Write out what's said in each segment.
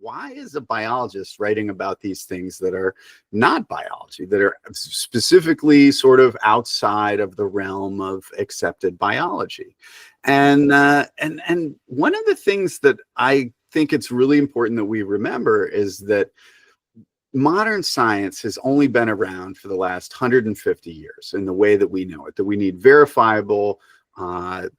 why is a biologist writing about these things that are not biology, that are specifically sort of outside of the realm of accepted biology? And one of the things that I think it's really important that we remember is that modern science has only been around for the last 150 years in the way that we know it, that we need verifiable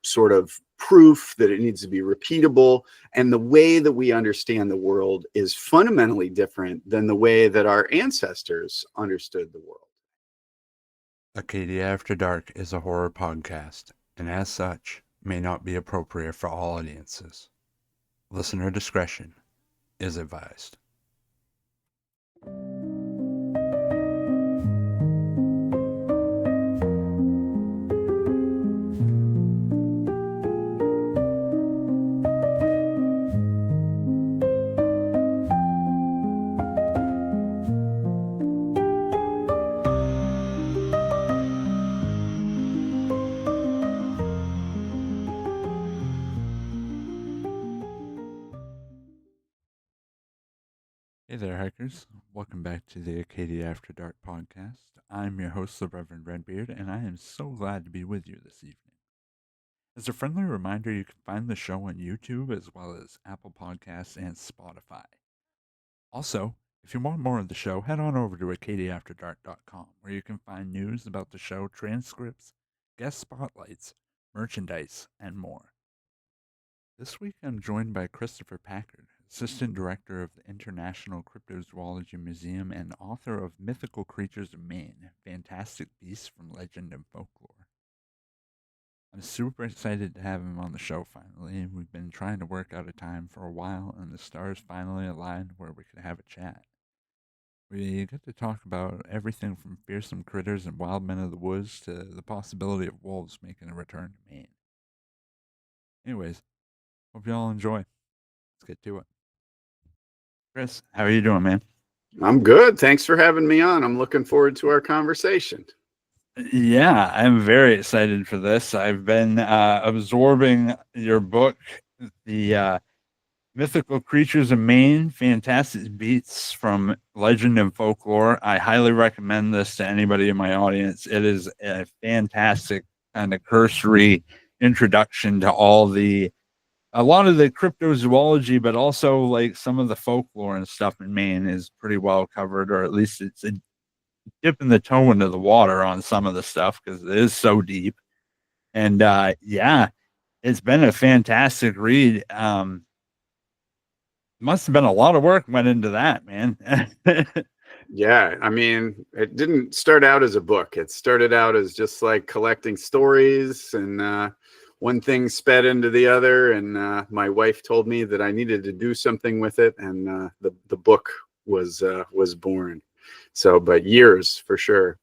sort of proof, that it needs to be repeatable. And the way that we understand the world is fundamentally different than the way that our ancestors understood the world. Acadia After Dark is a horror podcast, and as such, may not be appropriate for all audiences. Listener discretion is advised. Hey there, hikers. Welcome back to the Acadia After Dark podcast. I'm your host, the Reverend Redbeard, and I am so glad to be with you this evening. As a friendly reminder, you can find the show on YouTube as well as Apple Podcasts and Spotify. Also, if you want more of the show, head on over to acadiaafterdark.com, where you can find news about the show, transcripts, guest spotlights, merchandise, and more. This week I'm joined by Christopher Packard, Assistant Director of the International Cryptozoology Museum and author of Mythical Creatures of Maine, Fantastic Beasts from Legend and Folklore. I'm super excited to have him on the show finally. We've been trying to work out a time for a while, and the stars finally aligned where we could have a chat. We get to talk about everything from fearsome critters and wild men of the woods to the possibility of wolves making a return to Maine. Anyways, hope you all enjoy. Let's get to it. Chris, how are you doing, man? I'm good. Thanks for having me on. I'm looking forward to our conversation. Yeah, I'm very excited for this. I've been absorbing your book, the Mythical Creatures of Maine, Fantastic Beasts from Legend and Folklore. I highly recommend this to anybody in my audience. It is a fantastic kind of cursory introduction to a lot of the cryptozoology, but also like some of the folklore and stuff in Maine is pretty well covered, or at least it's a dipping the toe into the water on some of the stuff because it is so deep. And yeah, it's been a fantastic read. Must have been a lot of work went into that, man. Yeah, I mean, it didn't start out as a book. It started out as just like collecting stories, and one thing sped into the other. And my wife told me that I needed to do something with it, and the book was born. So, but years for sure.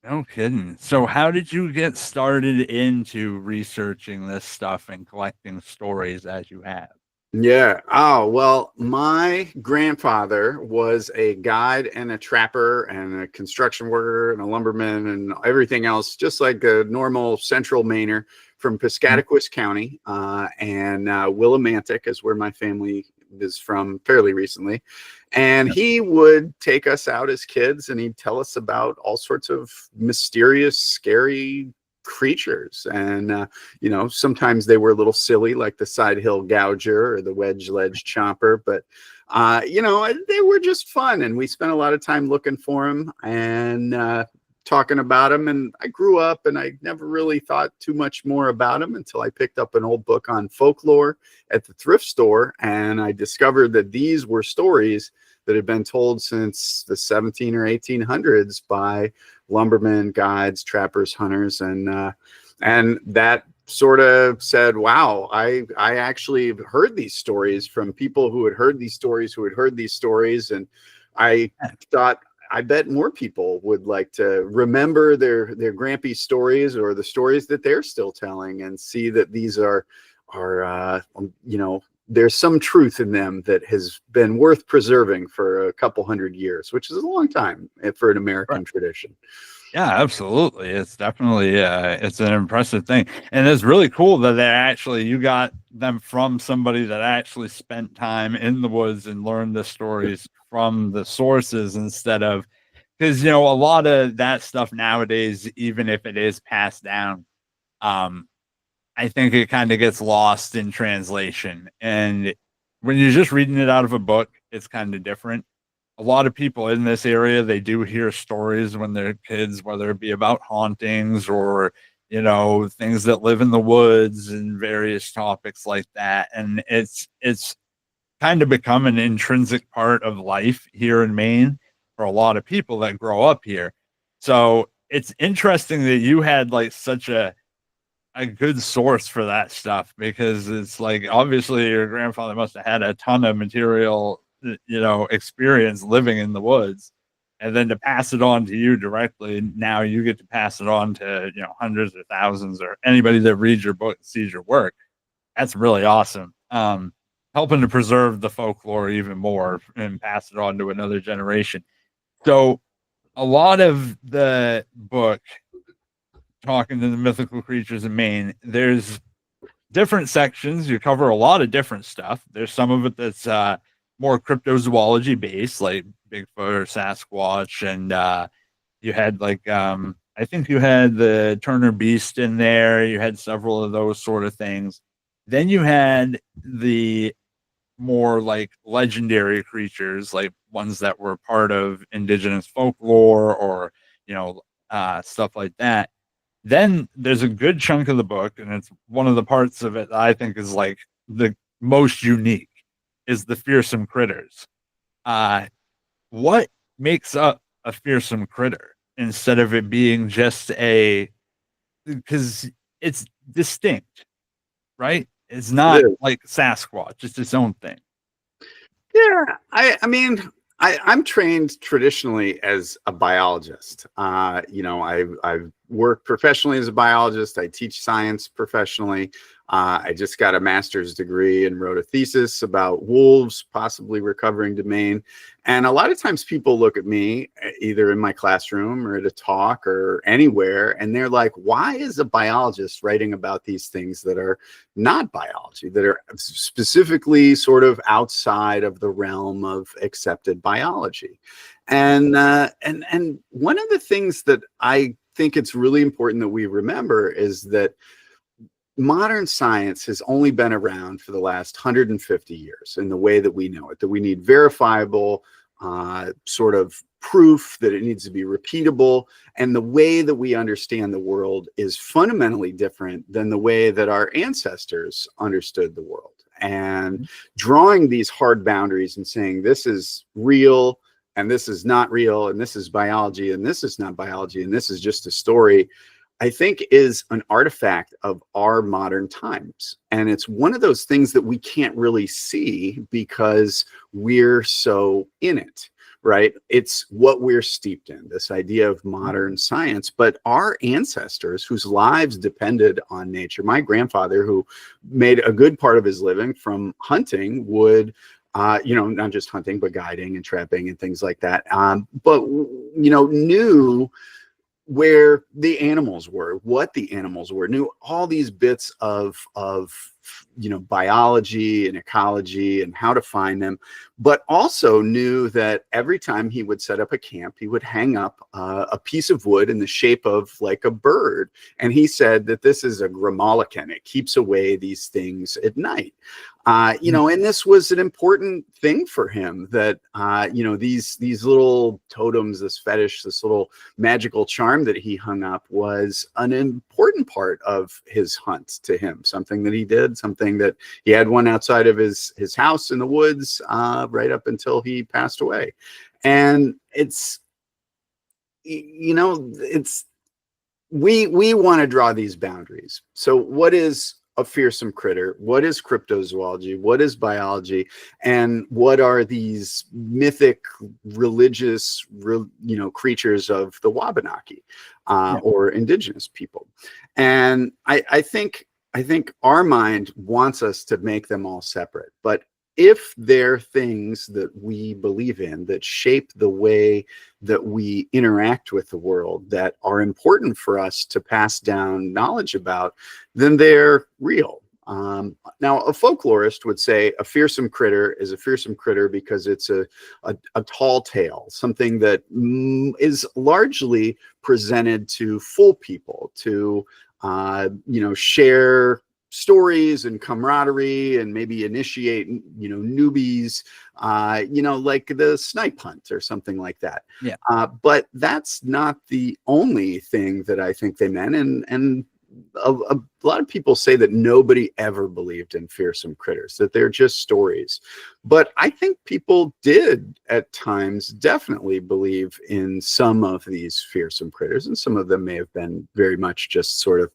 No kidding. So, how did you get started into researching this stuff and collecting stories as you have? Yeah. Oh, well, my grandfather was a guide and a trapper and a construction worker and a lumberman and everything else, just like a normal central Mainer from Piscataquis County. And Willimantic is where my family is from fairly recently. And he would take us out as kids and he'd tell us about all sorts of mysterious, scary creatures. And sometimes they were a little silly, like the side hill gouger or the wedge ledge chomper, but they were just fun, and we spent a lot of time looking for them and talking about them. And I grew up and I never really thought too much more about them until I picked up an old book on folklore at the thrift store, and I discovered that these were stories that had been told since the 17 or 1800s by lumbermen, guides, trappers, hunters, and that sort of said, wow, I actually heard these stories from people who had heard these stories, and I thought, I bet more people would like to remember their grampy stories or the stories that they're still telling, and see that these are there's some truth in them that has been worth preserving for a couple hundred years, which is a long time for an American tradition. Yeah, absolutely. It's definitely it's an impressive thing. And it's really cool that they actually you got them from somebody that actually spent time in the woods and learned the stories from the sources instead of because a lot of that stuff nowadays, even if it is passed down, um, I think it kind of gets lost in translation. And when you're just reading it out of a book, it's kind of different. A lot of people in this area, they do hear stories when they're kids, whether it be about hauntings or, things that live in the woods and various topics like that. And it's kind of become an intrinsic part of life here in Maine for a lot of people that grow up here. So it's interesting that you had like such a good source for that stuff because it's like obviously your grandfather must have had a ton of material, experience living in the woods. And then to pass it on to you directly, now you get to pass it on to, hundreds or thousands or anybody that reads your book, sees your work. That's really awesome. Helping to preserve the folklore even more and pass it on to another generation. So a lot of the book talking to the mythical creatures of Maine, there's different sections. You cover a lot of different stuff. There's some of it that's more cryptozoology based, like Bigfoot or Sasquatch, and you had like I think you had the Turner Beast in there. You had several of those sort of things. Then you had the more like legendary creatures, like ones that were part of indigenous folklore or stuff like that. Then there's a good chunk of the book, and it's one of the parts of it that I think is like the most unique is the fearsome critters. Uh, what makes up a fearsome critter instead of it being just a because it's distinct, right? It's It not is. like Sasquatch, it's its own thing. Yeah, I mean, I'm trained traditionally as a biologist. I've worked professionally as a biologist. I teach science professionally. I just got a master's degree and wrote a thesis about wolves possibly recovering domain. And a lot of times people look at me either in my classroom or at a talk or anywhere, and they're like, why is a biologist writing about these things that are not biology, that are specifically sort of outside of the realm of accepted biology? And one of the things that I think it's really important that we remember is that modern science has only been around for the last 150 years in the way that we know it, that we need verifiable sort of proof, that it needs to be repeatable. And the way that we understand the world is fundamentally different than the way that our ancestors understood the world. And drawing these hard boundaries and saying this is real and this is not real, and this is biology and this is not biology, and this is just a story, I think is an artifact of our modern times. And it's one of those things that we can't really see because we're so in it, right? It's what we're steeped in, this idea of modern science. But our ancestors, whose lives depended on nature, my grandfather, who made a good part of his living from hunting, would not just hunting, but guiding and trapping and things like that. But knew where the animals were, what the animals were, knew all these bits of biology and ecology and how to find them, but also knew that every time he would set up a camp, he would hang up a piece of wood in the shape of like a bird. And he said that this is a gramolican. It keeps away these things at night. And this was an important thing for him, that, these little totems, this fetish, this little magical charm that he hung up was an important part of his hunt to him, something that he did, something that he had one outside of his house in the woods right up until he passed away. And we want to draw these boundaries. So what is a fearsome critter? What is cryptozoology? What is biology? And what are these mythic religious creatures of the Wabanaki or indigenous people? And I think our mind wants us to make them all separate, but if they're things that we believe in that shape the way that we interact with the world, that are important for us to pass down knowledge about, then they're real. Now, a folklorist would say a fearsome critter is a fearsome critter because it's a tall tale, something that is largely presented to fool people, to share stories and camaraderie and maybe initiate newbies, like the snipe hunt or something like that. Yeah. But that's not the only thing that I think they meant. And a lot of people say that nobody ever believed in fearsome critters, that they're just stories. But I think people did at times definitely believe in some of these fearsome critters, and some of them may have been very much just sort of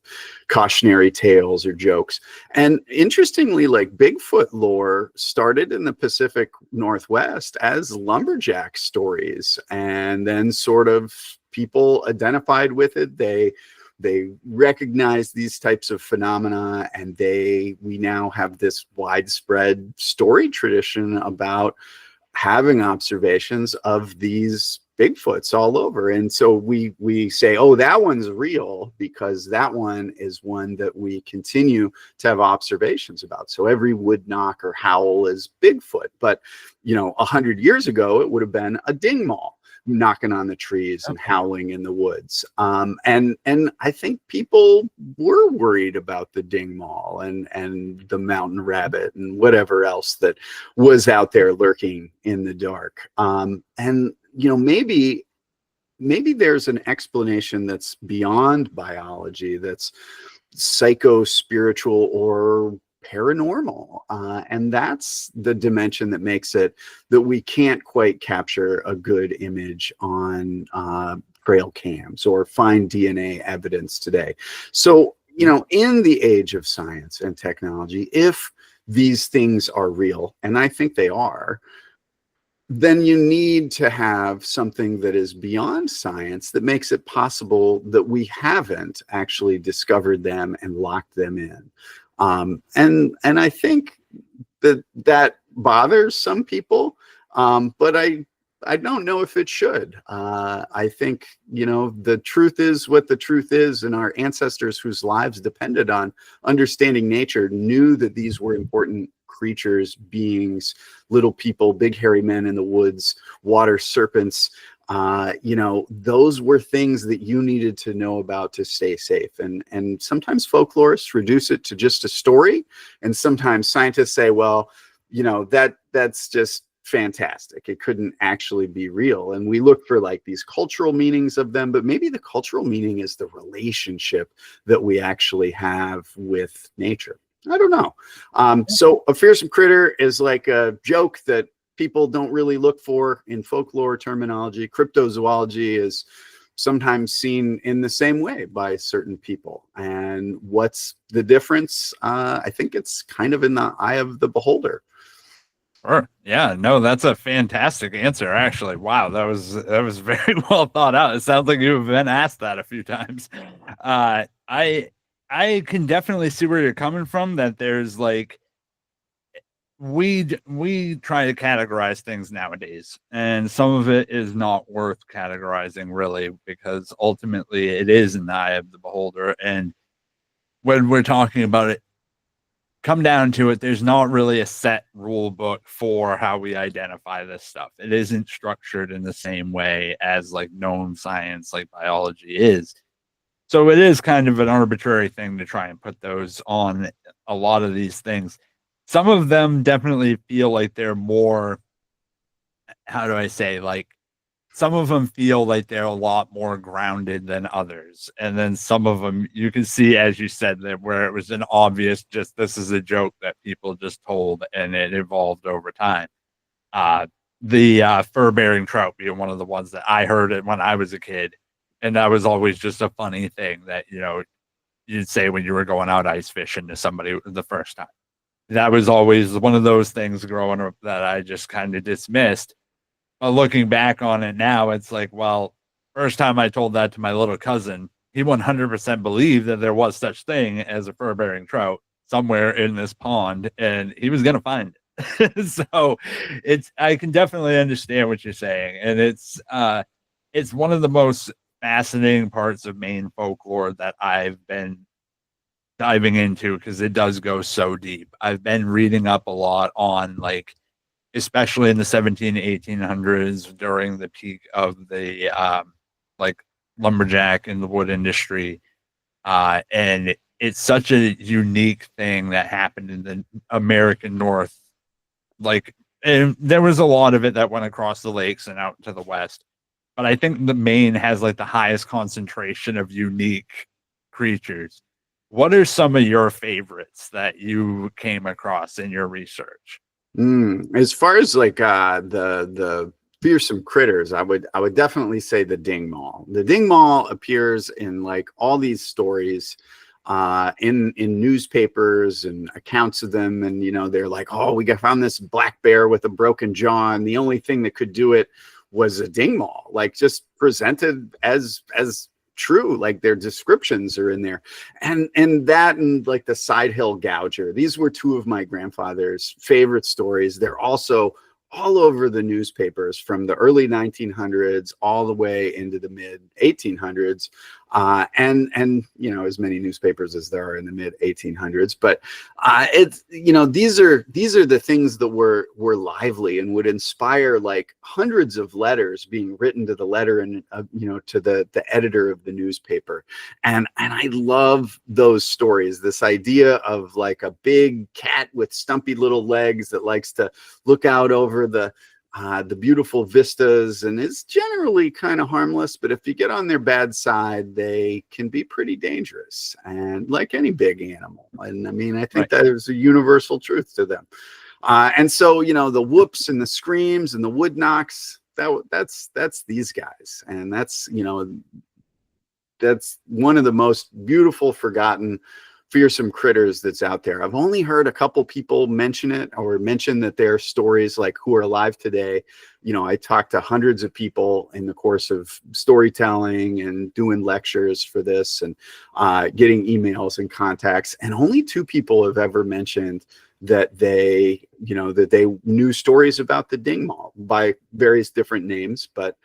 cautionary tales or jokes. And interestingly, like Bigfoot lore started in the Pacific Northwest as lumberjack stories, and then sort of people identified with it. They recognize these types of phenomena, and we now have this widespread story tradition about having observations of these Bigfoots all over. And so we say, oh, that one's real because that one is one that we continue to have observations about. So every wood knock or howl is Bigfoot. But 100 years ago, it would have been a dingwall knocking on the trees and howling in the woods. And I think people were worried about the dingwall and the mountain rabbit and whatever else that was out there lurking in the dark. And maybe there's an explanation that's beyond biology, that's psycho-spiritual or paranormal, and that's the dimension that makes it that we can't quite capture a good image on trail cams or find DNA evidence today. So in the age of science and technology, if these things are real, and I think they are, then you need to have something that is beyond science that makes it possible that we haven't actually discovered them and locked them in. And I think that bothers some people, but I don't know if it should. I think, the truth is what the truth is, and our ancestors whose lives depended on understanding nature knew that these were important creatures, beings, little people, big hairy men in the woods, water serpents. Those were things that you needed to know about to stay safe. And sometimes folklorists reduce it to just a story. And sometimes scientists say, well, that's just fantastic. It couldn't actually be real. And we look for like these cultural meanings of them, but maybe the cultural meaning is the relationship that we actually have with nature. I don't know. So a fearsome critter is like a joke that people don't really look for in folklore terminology. Cryptozoology is sometimes seen in the same way by certain people. And what's the difference? I think it's kind of in the eye of the beholder. Sure. Yeah, no, that's a fantastic answer, actually. Wow, that was very well thought out. It sounds like you've been asked that a few times. I can definitely see where you're coming from, that there's like we try to categorize things nowadays, and some of it is not worth categorizing really, because ultimately it is in the eye of the beholder. And when we're talking about it, come down to it, there's not really a set rule book for how we identify this stuff. It isn't structured in the same way as like known science like biology is. So it is kind of an arbitrary thing to try and put those on a lot of these things. Some of them definitely feel like they're more, how do I say, like some of them feel like they're a lot more grounded than others. And then some of them you can see, as you said, that where it was an obvious, just this is a joke that people just told and it evolved over time. The fur-bearing trout being one of the ones that I heard it when I was a kid. And that was always just a funny thing that, you'd say when you were going out ice fishing to somebody the first time. That was always one of those things growing up that I just kind of dismissed. But looking back on it now, it's like, well, first time I told that to my little cousin, he 100% believed that there was such thing as a fur-bearing trout somewhere in this pond, and he was going to find So I can definitely understand what you're saying. And it's one of the most fascinating parts of Maine folklore that I've been diving into because it does go so deep. I've been reading up a lot on like especially in the 1800s during the peak of the like lumberjack and the wood industry. And it's such a unique thing that happened in the American North. Like, and there was a lot of it that went across the lakes and out to the west. But I think the Maine has like the highest concentration of unique creatures. What are some of your favorites that you came across in your research? As far as like the fearsome critters, I would definitely say the dingmaw. The dingmaw appears in like all these stories in newspapers and accounts of them, and they're like, oh, we found this black bear with a broken jaw, and the only thing that could do it was a dingmaw, like just presented as true, like their descriptions are in there. And that, and like the side hill gouger, these were two of my grandfather's favorite stories. They're also all over the newspapers from the early 1900s all the way into the mid 1800s, and as many newspapers as there are in the mid 1800s. But it's these are the things that were lively and would inspire like hundreds of letters being written to the letter and to the editor of the newspaper. And I love those stories, this idea of like a big cat with stumpy little legs that likes to look out over the beautiful vistas and is generally kind of harmless, but if you get on their bad side, they can be pretty dangerous, and like any big animal. And I mean, I think that is a universal truth to them. And so the whoops and the screams and the wood knocks, that's these guys, and that's one of the most beautiful forgotten fearsome critters that's out there. I've only heard a couple people mention it, or mention that their stories, like who are alive today. I talked to hundreds of people in the course of storytelling and doing lectures for this, and getting emails and contacts, and only two people have ever mentioned that they knew stories about the dingmaw by various different names. But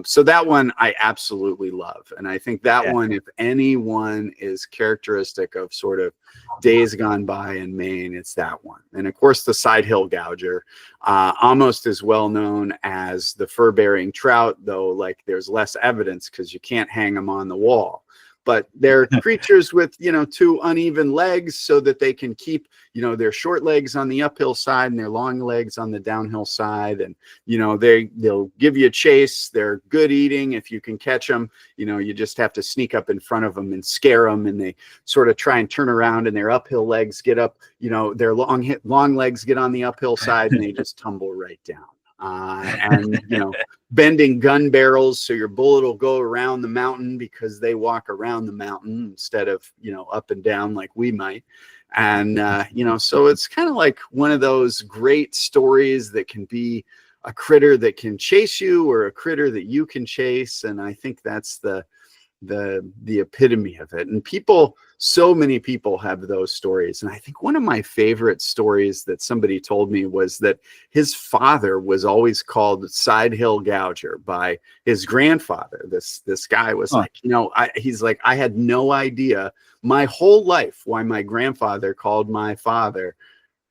so that one I absolutely love, and I think that one, if anyone is characteristic of sort of days gone by in Maine, it's that one. And of course the side hill gouger, almost as well known as the fur-bearing trout, though like there's less evidence because you can't hang them on the wall. But they're creatures with, two uneven legs so that they can keep, their short legs on the uphill side and their long legs on the downhill side. And, they'll give you a chase. They're good eating if you can catch them. You just have to sneak up in front of them and scare them. And they sort of try and turn around, and their uphill legs get up, their long legs get on the uphill side, and they just tumble right down. And bending gun barrels so your bullet will go around the mountain, because they walk around the mountain instead of up and down like we might. And so it's kind of like one of those great stories that can be a critter that can chase you, or a critter that you can chase. And I think that's the epitome of it. And so many people have those stories. And I think one of my favorite stories that somebody told me was that his father was always called Side Hill Gouger by his grandfather. This guy was like, he's like, I had no idea my whole life why my grandfather called my father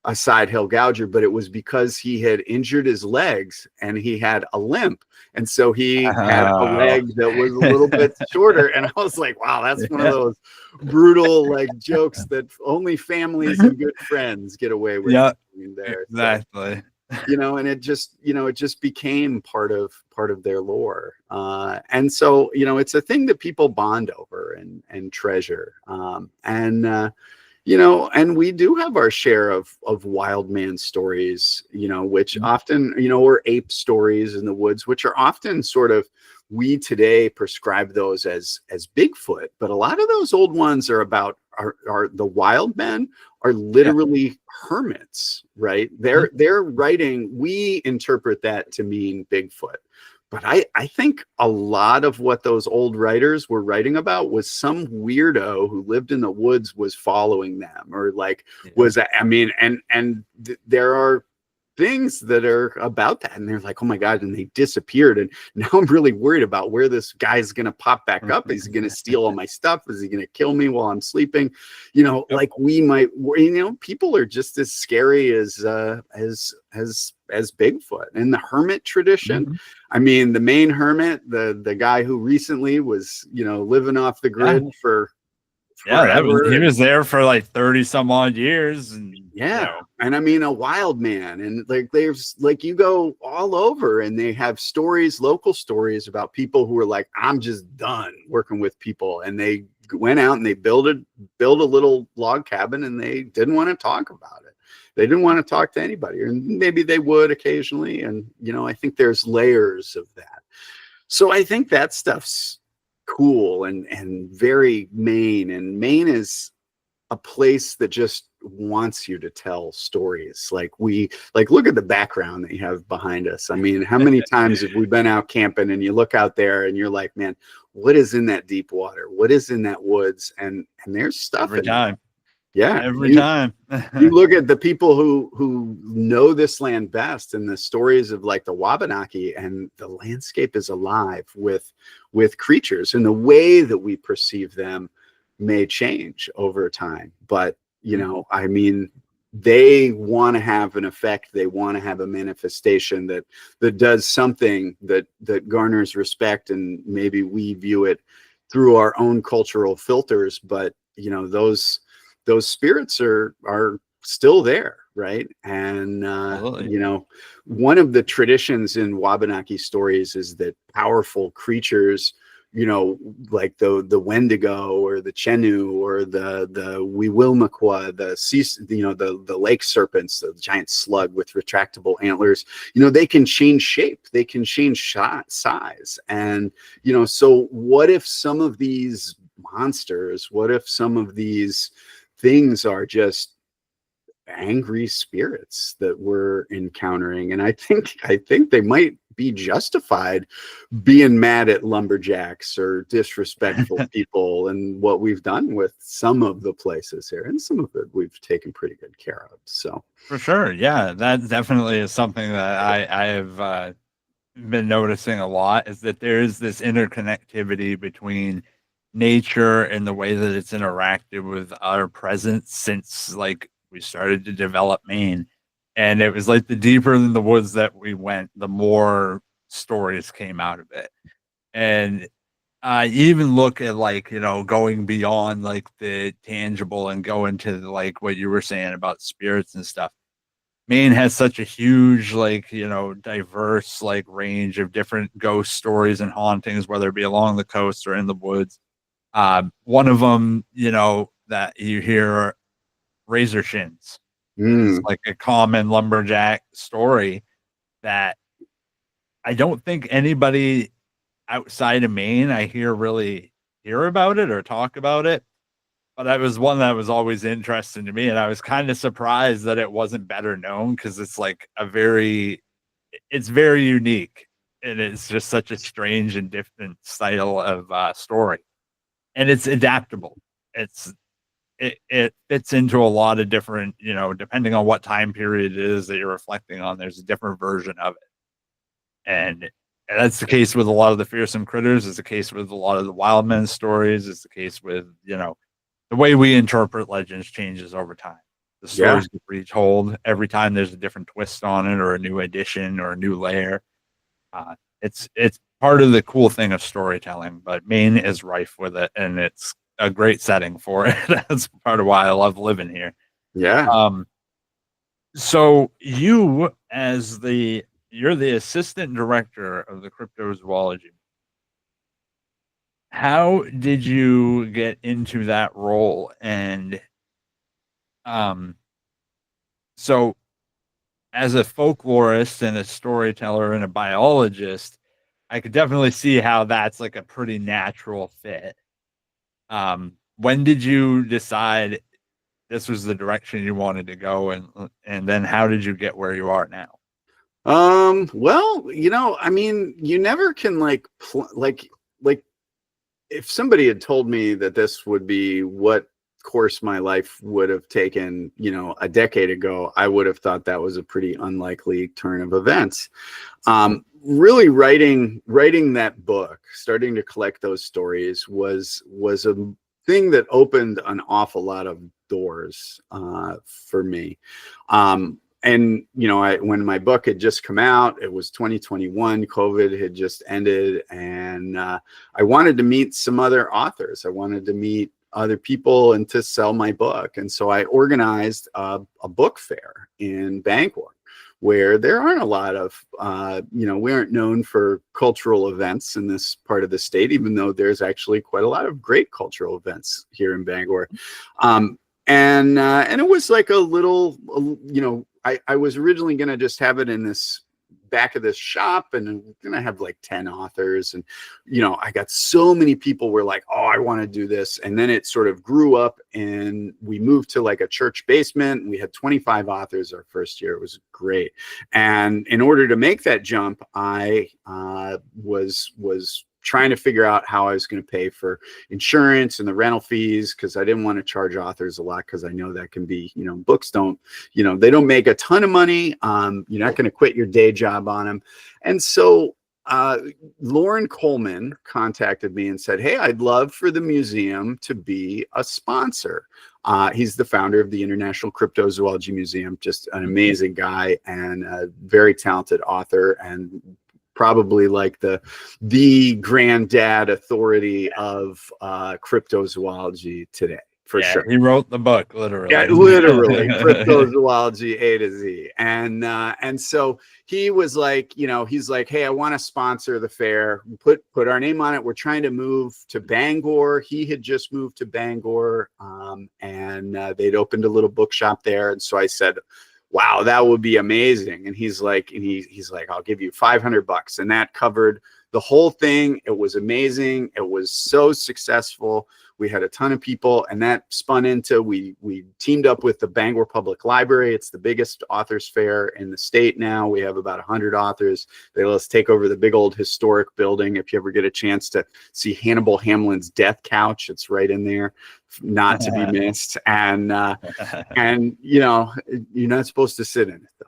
a side hill gouger, but it was because he had injured his legs and he had a limp. And so he had a leg that was a little bit shorter. And I was like, wow, that's one of those brutal like jokes that only families and good friends get away with. Yeah, there. exactly. So, and it just became part of their lore. And so, it's a thing that people bond over and treasure. And we do have our share of wild man stories, which often, or ape stories in the woods, which are often sort of, we today prescribe those as Bigfoot, but a lot of those old ones are about are the wild men are literally hermits, right? They're writing, we interpret that to mean Bigfoot. But I think a lot of what those old writers were writing about was some weirdo who lived in the woods was following them, or like there are things that are about that, and they're like, oh my god, and they disappeared, and now I'm really worried about where this guy's going to pop back up. Is he going to steal all my stuff? Is he going to kill me while I'm sleeping? You know, Yep. like we might, you know, people are just as scary as Bigfoot. And the hermit tradition, Mhm. I mean, the Maine hermit, the guy who recently was, you know, living off the Yeah. grid for Yeah, forever. he was there for like 30 some odd years, and Yeah. And I mean, a wild man. And like, there's like, you go all over and they have stories, local stories about people who are like, I'm just done working with people. And they went out and they built a little log cabin, and they didn't want to talk about it. They didn't want to talk to anybody, or maybe they would occasionally. And, you know, I think there's layers of that. So I think that stuff's cool and very Maine. And Maine is a place that just wants you to tell stories. Like look at the background that you have behind us. I mean, how many times have we been out camping and you look out there and you're like, man, what is in that deep water? What is in that woods? And there's stuff every in time. there. Yeah. Every time. You look at the people who know this land best, and the stories of like the Wabanaki, and the landscape is alive with creatures, and the way that we perceive them may change over time. But, you know, I mean, they want to have an effect. They want to have a manifestation that does something that garners respect, and maybe we view it through our own cultural filters. But, you know, those spirits are still there, right? And you know, one of the traditions in Wabanaki stories is that powerful creatures, you know, like the Wendigo or the Chenu or the Wiwilmakwa, the lake serpents, the giant slug with retractable antlers, you know, they can change shape, they can change size. And, you know, so what if some of these monsters, what if some of these things are just angry spirits that we're encountering? And I think they might be justified being mad at lumberjacks or disrespectful people, and what we've done with some of the places here, and some of it we've taken pretty good care of. So For sure. Yeah, that definitely is something that I have been noticing a lot, is that there's this interconnectivity between nature and the way that it's interacted with our presence since like we started to develop Maine. And it was like the deeper in the woods that we went, the more stories came out of it. And I even look at like, you know, going beyond like the tangible and go into like what you were saying about spirits and stuff. Maine has such a huge, like, you know, diverse, like, range of different ghost stories and hauntings, whether it be along the coast or in the woods. One of them, you know, that you hear, razor shins, is like a common lumberjack story that I don't think anybody outside of Maine I really hear about it or talk about it. But that was one that was always interesting to me, and I was kind of surprised that it wasn't better known, because it's like it's very unique, and it's just such a strange and different style of story, and it's adaptable. It fits into a lot of different, you know, depending on what time period it is that you're reflecting on. There's a different version of it, and that's the case with a lot of the fearsome critters. It's the case with a lot of the wild men stories. It's the case with, you know, the way we interpret legends changes over time. The stories get retold every time. There's a different twist on it, or a new addition, or a new layer. It's part of the cool thing of storytelling. But Maine is rife with it, and it's a great setting for it. That's part of why I love living here. yeah. So you're the assistant director of the cryptozoology. How did you get into that role? And so as a folklorist and a storyteller and a biologist, I could definitely see how that's like a pretty natural fit. When did you decide this was the direction you wanted to go, and then how did you get where you are now? Well, you know, I mean, you never can like if somebody had told me that this would be what course my life would have taken, a decade ago, I would have thought that was a pretty unlikely turn of events. Really writing that book, starting to collect those stories was a thing that opened an awful lot of doors for me. And when my book had just come out, it was 2021, COVID had just ended, and I wanted to meet some other authors. I wanted to meet other people and to sell my book. And so I organized a book fair in Bangor, where there aren't a lot of, we aren't known for cultural events in this part of the state, even though there's actually quite a lot of great cultural events here in Bangor. And it was like a little, I was originally going to just have it in this back of this shop, and I'm gonna have like 10 authors, and I got so many people were like, oh, I want to do this. And then it sort of grew up, and we moved to like a church basement, and we had 25 authors our first year. It was great. And in order to make that jump, I was trying to figure out how I was going to pay for insurance and the rental fees, because I didn't want to charge authors a lot, because I know that can be, books don't, they don't make a ton of money. You're not going to quit your day job on them. And so Lauren Coleman contacted me and said, hey, I'd love for the museum to be a sponsor. He's the founder of the International Cryptozoology Museum, just an amazing guy and a very talented author, and probably like the granddad authority of cryptozoology today, for sure. He wrote the book, literally. Yeah, literally, cryptozoology A to Z. And so he was like, he's like, hey, I want to sponsor the fair. Put our name on it. We're trying to move to Bangor. He had just moved to Bangor, and they'd opened a little bookshop there. And so I said, wow, that would be amazing. And he's like, I'll give you $500. And that covered the whole thing. It was amazing. It was so successful. We had a ton of people, and that spun into, we teamed up with the Bangor Public Library. It's the biggest authors fair in the state now. We have about 100 authors. They let us take over the big old historic building. If you ever get a chance to see Hannibal Hamlin's death couch, it's right in there, not to be missed. And you're not supposed to sit in it though.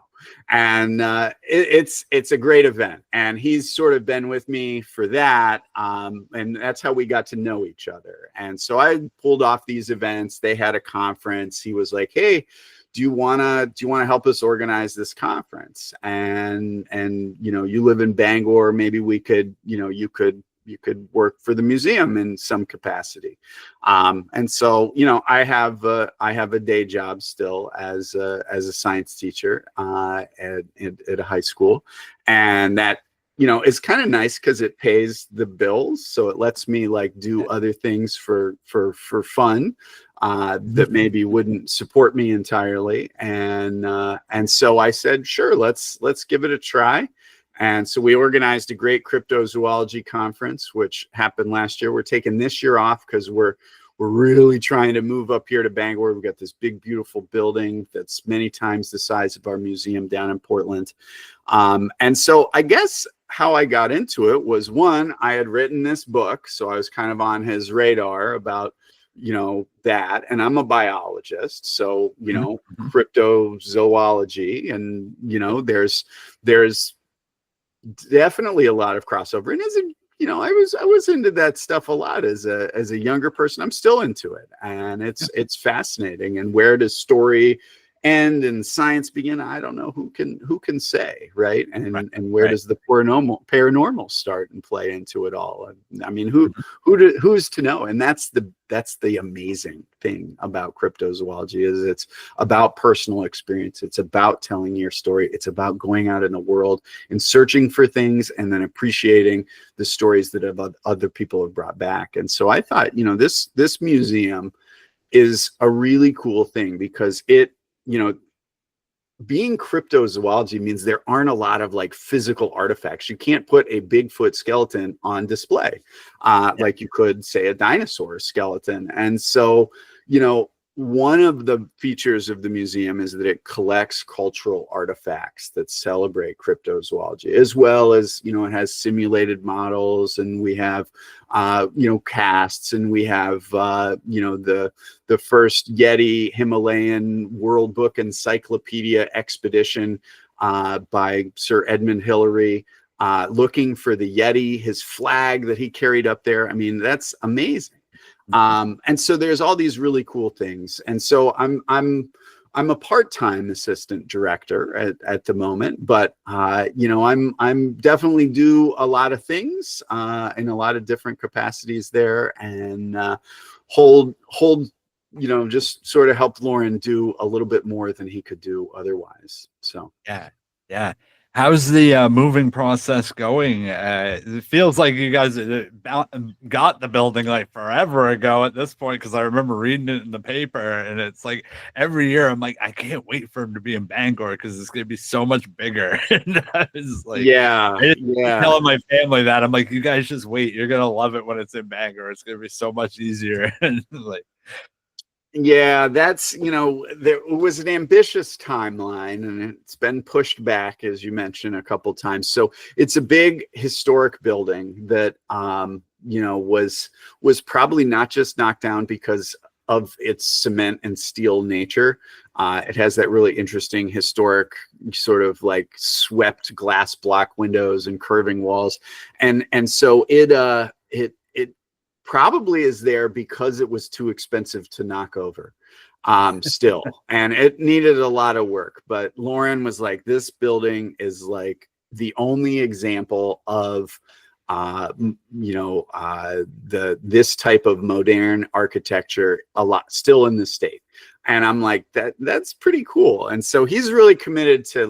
And it's a great event, and he's sort of been with me for that, and that's how we got to know each other. And so I pulled off these events. They had a conference. He was like, hey, do you want to help us organize this conference? And you live in Bangor, maybe we could, you could work for the museum in some capacity. And so, I have a day job still as a science teacher at a high school. And that, it's kind of nice because it pays the bills. So it lets me like do other things for fun that maybe wouldn't support me entirely. And so I said, sure, let's give it a try. And so we organized a great cryptozoology conference, which happened last year. We're taking this year off because we're really trying to move up here to Bangor. We've got this big, beautiful building that's many times the size of our museum down in Portland. And so I guess how I got into it was, one, I had written this book, so I was kind of on his radar about that, and I'm a biologist, so cryptozoology, and there's definitely a lot of crossover. And as I was into that stuff a lot as a younger person. I'm still into it, and it's fascinating. And where does story end and science begin? I don't know. Who can say, right? And where does the paranormal start and play into it all? I mean, who's to know? And that's the amazing thing about cryptozoology, is it's about personal experience. It's about telling your story. It's about going out in the world and searching for things, and then appreciating the stories that other people have brought back. And so I thought, this museum is a really cool thing, because it, being cryptozoology means there aren't a lot of like physical artifacts. You can't put a Bigfoot skeleton on display like you could, say, a dinosaur skeleton. And so, one of the features of the museum is that it collects cultural artifacts that celebrate cryptozoology, as well as, you know, it has simulated models, and we have, you know, casts, and we have, you know, the first Yeti Himalayan World Book Encyclopedia expedition by Sir Edmund Hillary, looking for the Yeti, his flag that he carried up there. I mean, that's amazing. And so there's all these really cool things. And so I'm a part-time assistant director at the moment, but you know, I'm definitely do a lot of things in a lot of different capacities there, and hold you know, just sort of help Lauren do a little bit more than he could do otherwise. So yeah. How's the moving process going? It feels like you guys got the building like forever ago at this point, because I remember reading it in the paper, and it's like every year I'm like, I can't wait for him to be in Bangor because it's going to be so much bigger. And I was like, I telling my family that I'm like, you guys just wait, you're going to love it when it's in Bangor. It's going to be so much easier. And like, yeah, that's, you know, there was an ambitious timeline, and it's been pushed back, as you mentioned, a couple times. So it's a big historic building that, you know, was probably not just knocked down because of its cement and steel nature. It has that really interesting historic sort of like swept glass block windows and curving walls, and so it probably is there because it was too expensive to knock over still, and it needed a lot of work. But Lauren was like, this building is like the only example of you know, this type of modern architecture a lot still in the state. And I'm like, that's pretty cool. And so he's really committed to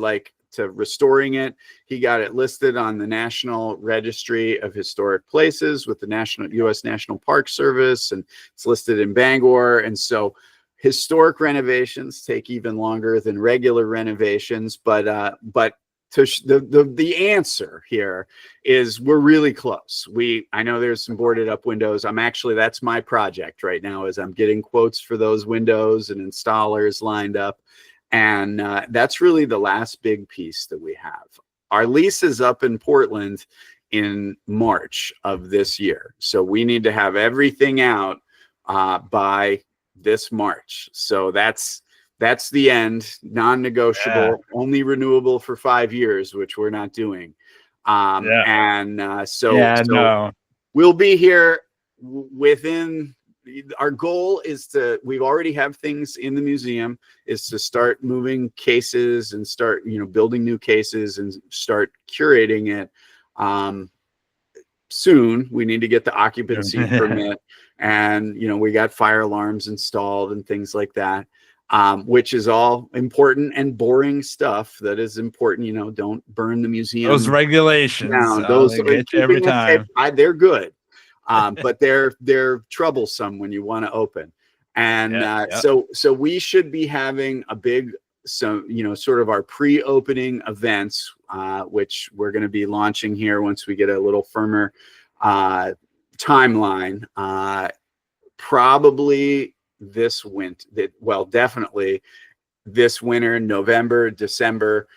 restoring it. He got it listed on the National Registry of Historic Places with the U.S. National Park Service, and it's listed in Bangor. And so historic renovations take even longer than regular renovations, but the answer here is we're really close. I know there's some boarded up windows. That's my project right now, is I'm getting quotes for those windows and installers lined up. And that's really the last big piece that we have. Our lease is up in Portland in March of this year. So we need to have everything out by this March. So that's the end, non-negotiable, only renewable for 5 years, which we're not doing. So we'll be here within. Our goal is we already have things in the museum, is to start moving cases and start, you know, building new cases and start curating it. Soon we need to get the occupancy permit, and, you know, we got fire alarms installed and things like that, which is all important and boring stuff that is important. You know, don't burn the museum. Those regulations, those get you every time. They're good. But they're troublesome when you want to open. And so we should be having a big, you know, sort of our pre-opening events, which we're going to be launching here once we get a little firmer timeline, probably this winter. Well, definitely this winter, November, December.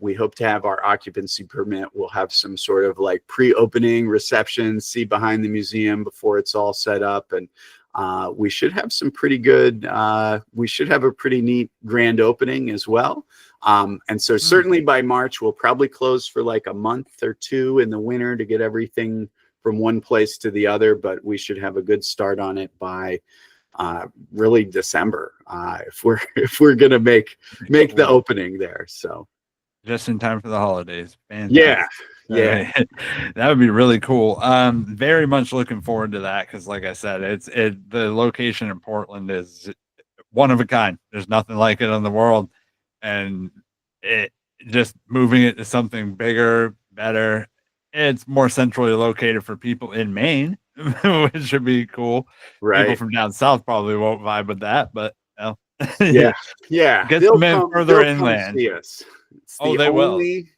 We hope to have our occupancy permit. We'll have some sort of like pre-opening reception, see behind the museum before it's all set up. And we should have some pretty good, we should have a pretty neat grand opening as well. And so certainly by March, we'll probably close for like a month or two in the winter to get everything from one place to the other. But we should have a good start on it by really December, if we're going to make the opening there. So. Just in time for the holidays. Fantastic. Yeah. That would be really cool. Very much looking forward to that, because like I said, the location in Portland is one of a kind. There's nothing like it in the world, and it just moving it to something bigger, better. It's more centrally located for people in Maine, which should be cool. Right. People from down south probably won't vibe with that, but well, yeah. Get them in further inland. See us. It's the only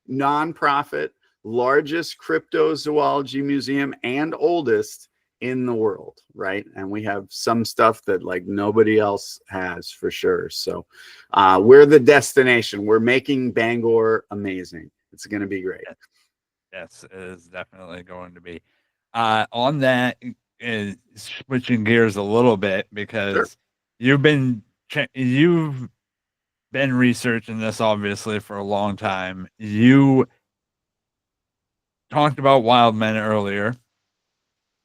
nonprofit, largest cryptozoology museum and oldest in the world, right? And we have some stuff that like nobody else has for sure. So we're the destination. We're making Bangor amazing. It's going to be great. Yes, it is definitely going to be. On that, switching gears a little bit Sure. because you've been researching this obviously for a long time. You talked about wild men earlier.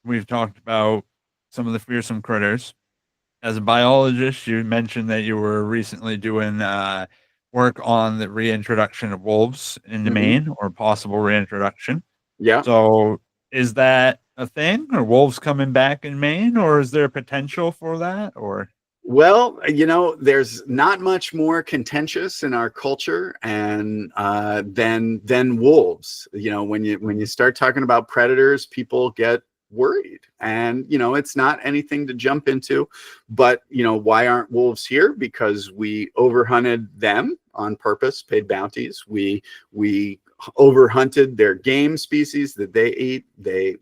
We've talked about some of the fearsome critters. As a biologist, you mentioned that you were recently doing work on the reintroduction of wolves into Hmm. Maine or possible reintroduction. Yeah. So, is that a thing? Are wolves coming back in Maine, or is there potential for that? Or Well, there's not much more contentious in our culture and than wolves. When you start talking about predators, people get worried, and it's not anything to jump into. But why aren't wolves here? Because we overhunted them on purpose, paid bounties. We overhunted their game species that they eat.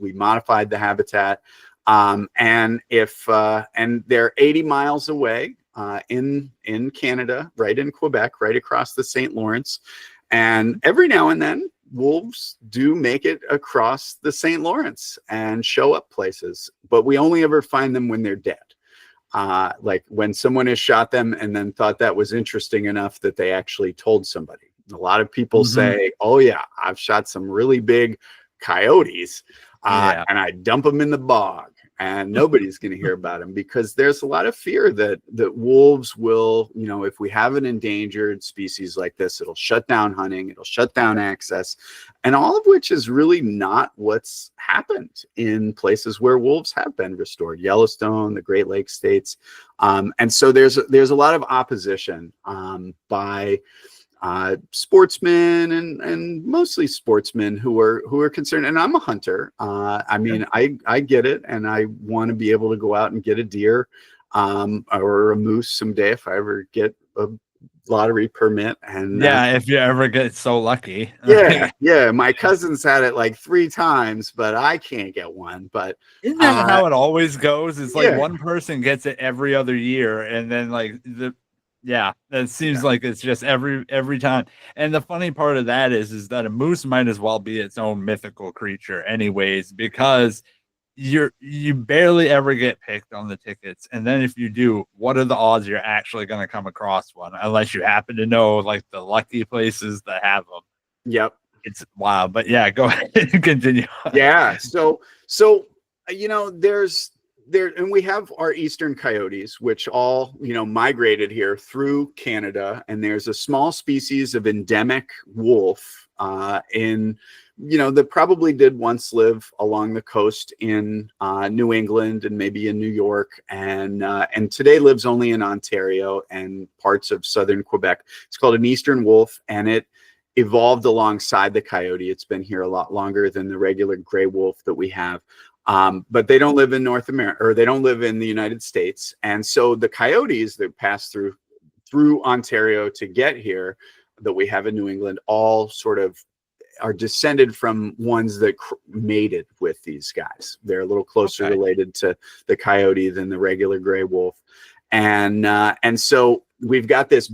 We modified the habitat. And they're 80 miles away in Canada, right in Quebec, right across the St. Lawrence. And every now and then, wolves do make it across the St. Lawrence and show up places, but we only ever find them when they're dead. Like when someone has shot them and then thought that was interesting enough that they actually told somebody. A lot of people say, oh yeah, I've shot some really big coyotes yeah, and I dump them in the bog and nobody's going to hear about them, because there's a lot of fear that wolves will, if we have an endangered species like this, it'll shut down hunting, it'll shut down access, and all of which is really not what's happened in places where wolves have been restored. Yellowstone, the Great Lakes states. And so there's a lot of opposition by sportsmen and mostly sportsmen who are concerned. And I'm a hunter. I mean, I get it, and I want to be able to go out and get a deer or a moose someday if I ever get a lottery permit. And yeah. If you ever get so lucky, yeah, my cousin's had it like 3 times, but I can't get one. But isn't that how it always goes? It's like yeah, one person gets it every other year, and then yeah, it seems yeah, like it's just every time. And the funny part of that is that a moose might as well be its own mythical creature, anyways, because you barely ever get picked on the tickets, and then if you do, what are the odds you're actually going to come across one? Unless you happen to know like the lucky places that have them. yep. It's wild, but yeah, go ahead and continue. Yeah. So there's and we have our eastern coyotes, which all migrated here through Canada, and there's a small species of endemic wolf in that probably did once live along the coast in New England and maybe in New York, and today lives only in Ontario and parts of southern Quebec. It's called an eastern wolf, and it evolved alongside the coyote. It's been here a lot longer than the regular gray wolf that we have. But they don't live in North America, or they don't live in the United States. And so the coyotes that pass through Ontario to get here that we have in New England all sort of are descended from ones that mated with these guys. They're a little closer Okay. related to the coyote than the regular gray wolf. And so we've got this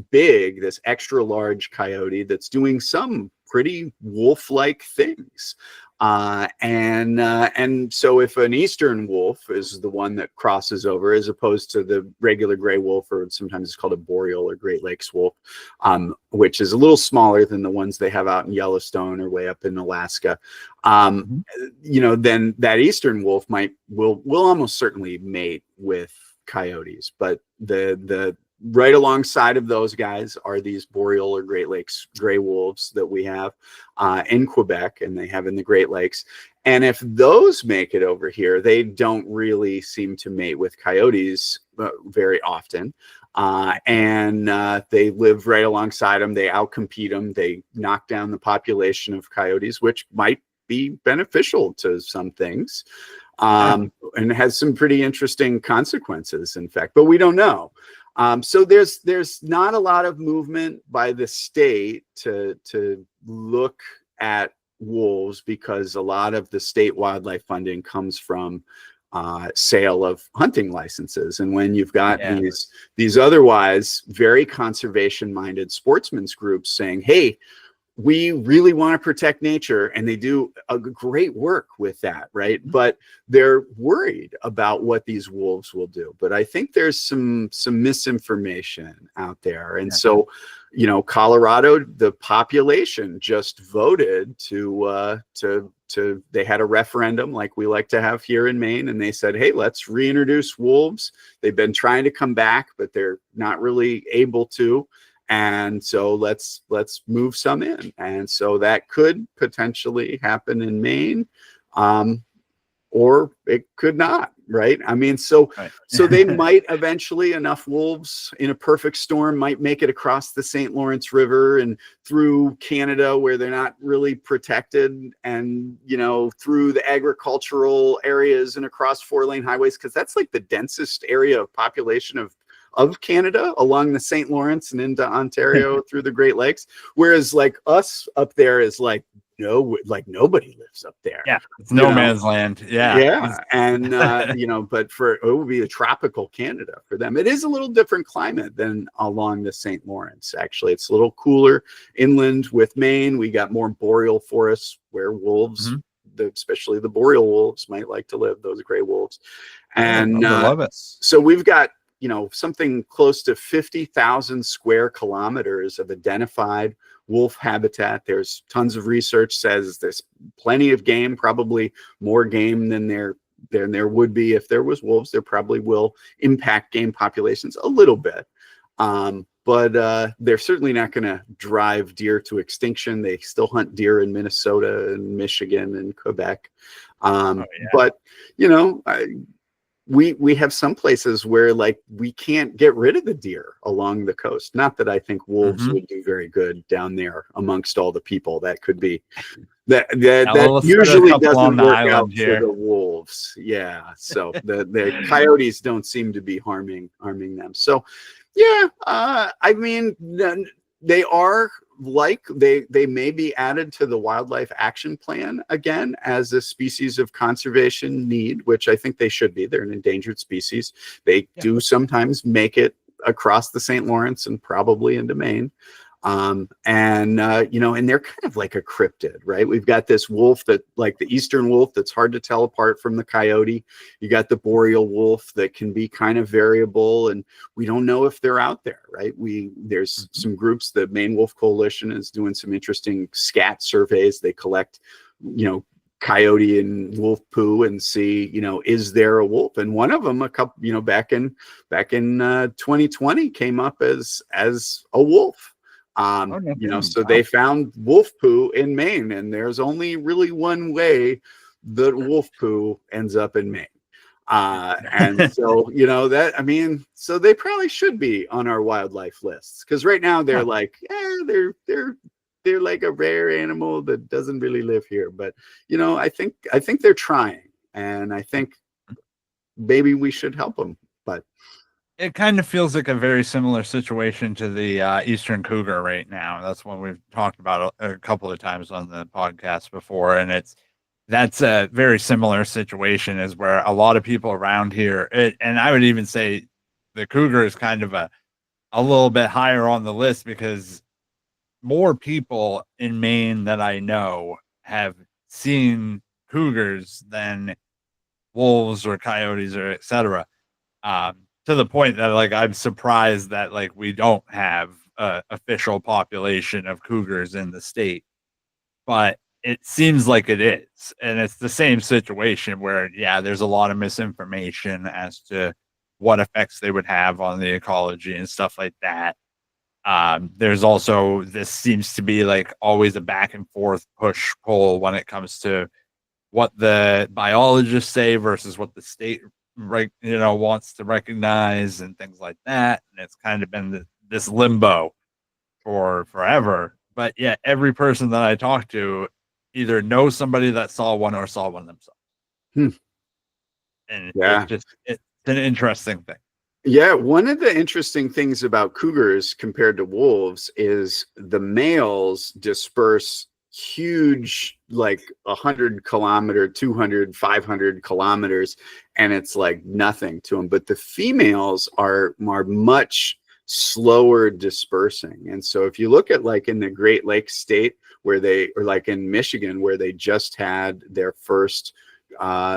extra large coyote that's doing some pretty wolf-like things. And so if an eastern wolf is the one that crosses over, as opposed to the regular gray wolf, or sometimes it's called a boreal or Great Lakes wolf, which is a little smaller than the ones they have out in Yellowstone or way up in Alaska, then that eastern wolf will almost certainly mate with coyotes. But the right alongside of those guys are these boreal or Great Lakes gray wolves that we have in Quebec, and they have in the Great Lakes. And if those make it over here, they don't really seem to mate with coyotes very often. And they live right alongside them. They outcompete them. They knock down the population of coyotes, which might be beneficial to some things. And has some pretty interesting consequences, in fact, but we don't know. So there's not a lot of movement by the state to look at wolves, because a lot of the state wildlife funding comes from sale of hunting licenses. And when you've got Yeah. these otherwise very conservation minded sportsmen's groups saying, hey, we really want to protect nature, and they do a great work with that, right? But they're worried about what these wolves will do. But I think there's some misinformation out there. And so, you know, Colorado, the population just voted to they had a referendum like we like to have here in Maine, and they said, hey, let's reintroduce wolves. They've been trying to come back, but they're not really able to. And so let's move some in. And so that could potentially happen in Maine, or it could not, right? I mean, so they might eventually, enough wolves in a perfect storm might make it across the St. Lawrence River and through Canada where they're not really protected, and, you know, through the agricultural areas and across 4-lane highways, because that's like the densest area of population of Canada, along the St. Lawrence and into Ontario through the Great Lakes. Whereas like us up there is like, no, like nobody lives up there. Yeah, it's no man's land. Yeah. And you know, but it would be a tropical Canada for them. It is a little different climate than along the St. Lawrence. Actually, it's a little cooler inland with Maine. We got more boreal forests where wolves, especially the boreal wolves, might like to live, those gray wolves. And I love it. So we've got, you know, something close to 50,000 square kilometers of identified wolf habitat. There's tons of research says there's plenty of game, probably more game than there would be if there was wolves. There probably will impact game populations a little bit. But they're certainly not going to drive deer to extinction. They still hunt deer in Minnesota and Michigan and Quebec. But, you know, we have some places where like we can't get rid of the deer along the coast. Not that I think wolves would do very good down there amongst all the people. That could be that usually doesn't work out for the wolves. Yeah. So the coyotes don't seem to be harming them. So yeah, I mean, they are like they may be added to the Wildlife Action Plan again as a species of conservation need, which I think they should be. They're an endangered species. They do sometimes make it across the St. Lawrence and probably into Maine. You know, and they're kind of like a cryptid, right? We've got this wolf that, like the eastern wolf, that's hard to tell apart from the coyote. You got the boreal wolf that can be kind of variable, and we don't know if they're out there, right? There's some groups, the Maine Wolf Coalition is doing some interesting scat surveys. They collect, you know, coyote and wolf poo and see, you know, is there a wolf? And one of them, you know, back in 2020 came up as a wolf. You know, so they found wolf poo in Maine, and there's only really one way that wolf poo ends up in Maine. And so, you know, that, I mean, so they probably should be on our wildlife lists, because right now they're like, they're like a rare animal that doesn't really live here. But, you know, I think they're trying, and I think maybe we should help them. But it kind of feels like a very similar situation to the eastern cougar right now. That's what we've talked about a couple of times on the podcast before. And that's a very similar situation, is where a lot of people around here, and I would even say the cougar is kind of a little bit higher on the list, because more people in Maine that I know have seen cougars than wolves or coyotes or etc. To the point that, like, I'm surprised that, like, we don't have a official population of cougars in the state, but it seems like it is. And it's the same situation where, yeah, there's a lot of misinformation as to what effects they would have on the ecology and stuff like that. There's also, this seems to be like always a back and forth push pull when it comes to what the biologists say versus what the state wants to recognize and things like that. And it's kind of been this limbo for forever. But yeah, every person that I talk to either knows somebody that saw one or saw one themselves. And it's an interesting thing. Yeah, one of the interesting things about cougars compared to wolves is the males disperse huge, like 100 kilometer, 200, 500 kilometers, and it's like nothing to them. But the females are much slower dispersing. And so if you look at like in the Great Lakes state where they, or like in Michigan where they just had their first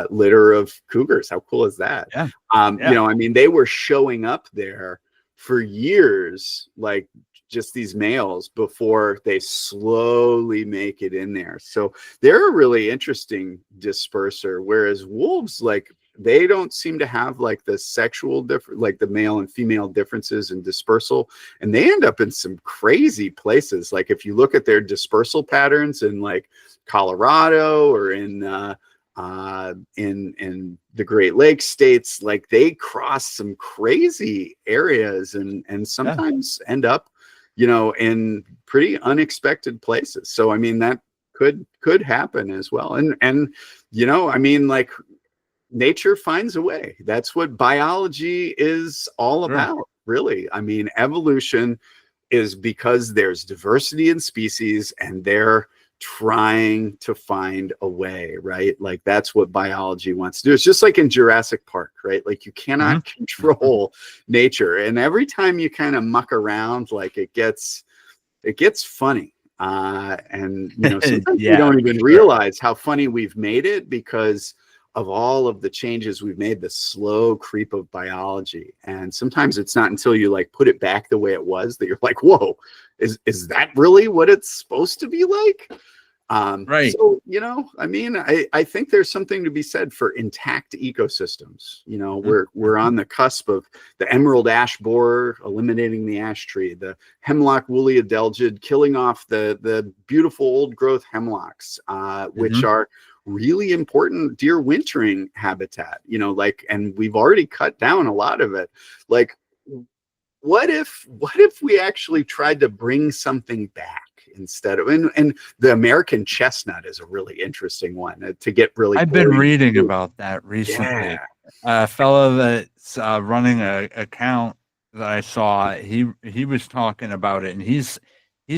litter of cougars, how cool is that? Yeah. You know, I mean, they were showing up there for years, like just these males, before they slowly make it in there. So they're a really interesting disperser, whereas wolves, like, they don't seem to have like the sexual difference, like the male and female differences in dispersal, and they end up in some crazy places. Like if you look at their dispersal patterns in like Colorado or in the Great Lakes states, like they cross some crazy areas and sometimes end up, you know, in pretty unexpected places. So I mean, that could happen as well. And you know, I mean, like, nature finds a way. That's what biology is all about, really. I mean, evolution is because there's diversity in species and they're trying to find a way, right? Like that's what biology wants to do. It's just like in Jurassic Park, right? Like you cannot control nature, and every time you kind of muck around, like it gets funny. And you know, sometimes we don't even realize how funny we've made it because of all of the changes we've made, the slow creep of biology. And sometimes it's not until you like put it back the way it was that you're like, whoa, is that really what it's supposed to be like? So, you know, I mean, I think there's something to be said for intact ecosystems. You know, we're on the cusp of the emerald ash borer eliminating the ash tree, the hemlock woolly adelgid killing off the beautiful old growth hemlocks, which are really important deer wintering habitat, you know, like, and we've already cut down a lot of it. Like, what if we actually tried to bring something back instead of, and the American chestnut is a really interesting one to get really I've been reading about that recently. A fellow that's running a account that I saw, he was talking about it, and he's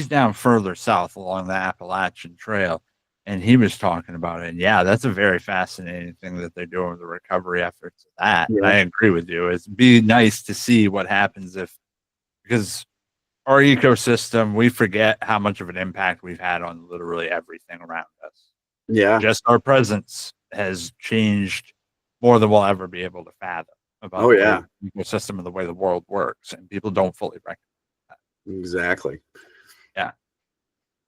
down further south along the Appalachian Trail, and he was talking about it. And yeah, that's a very fascinating thing that they're doing with the recovery efforts of that. And I agree with you. It'd be nice to see what happens because our ecosystem, we forget how much of an impact we've had on literally everything around us. Yeah. Just our presence has changed more than we'll ever be able to fathom about the ecosystem and the way the world works. And people don't fully recognize that. Exactly. Yeah.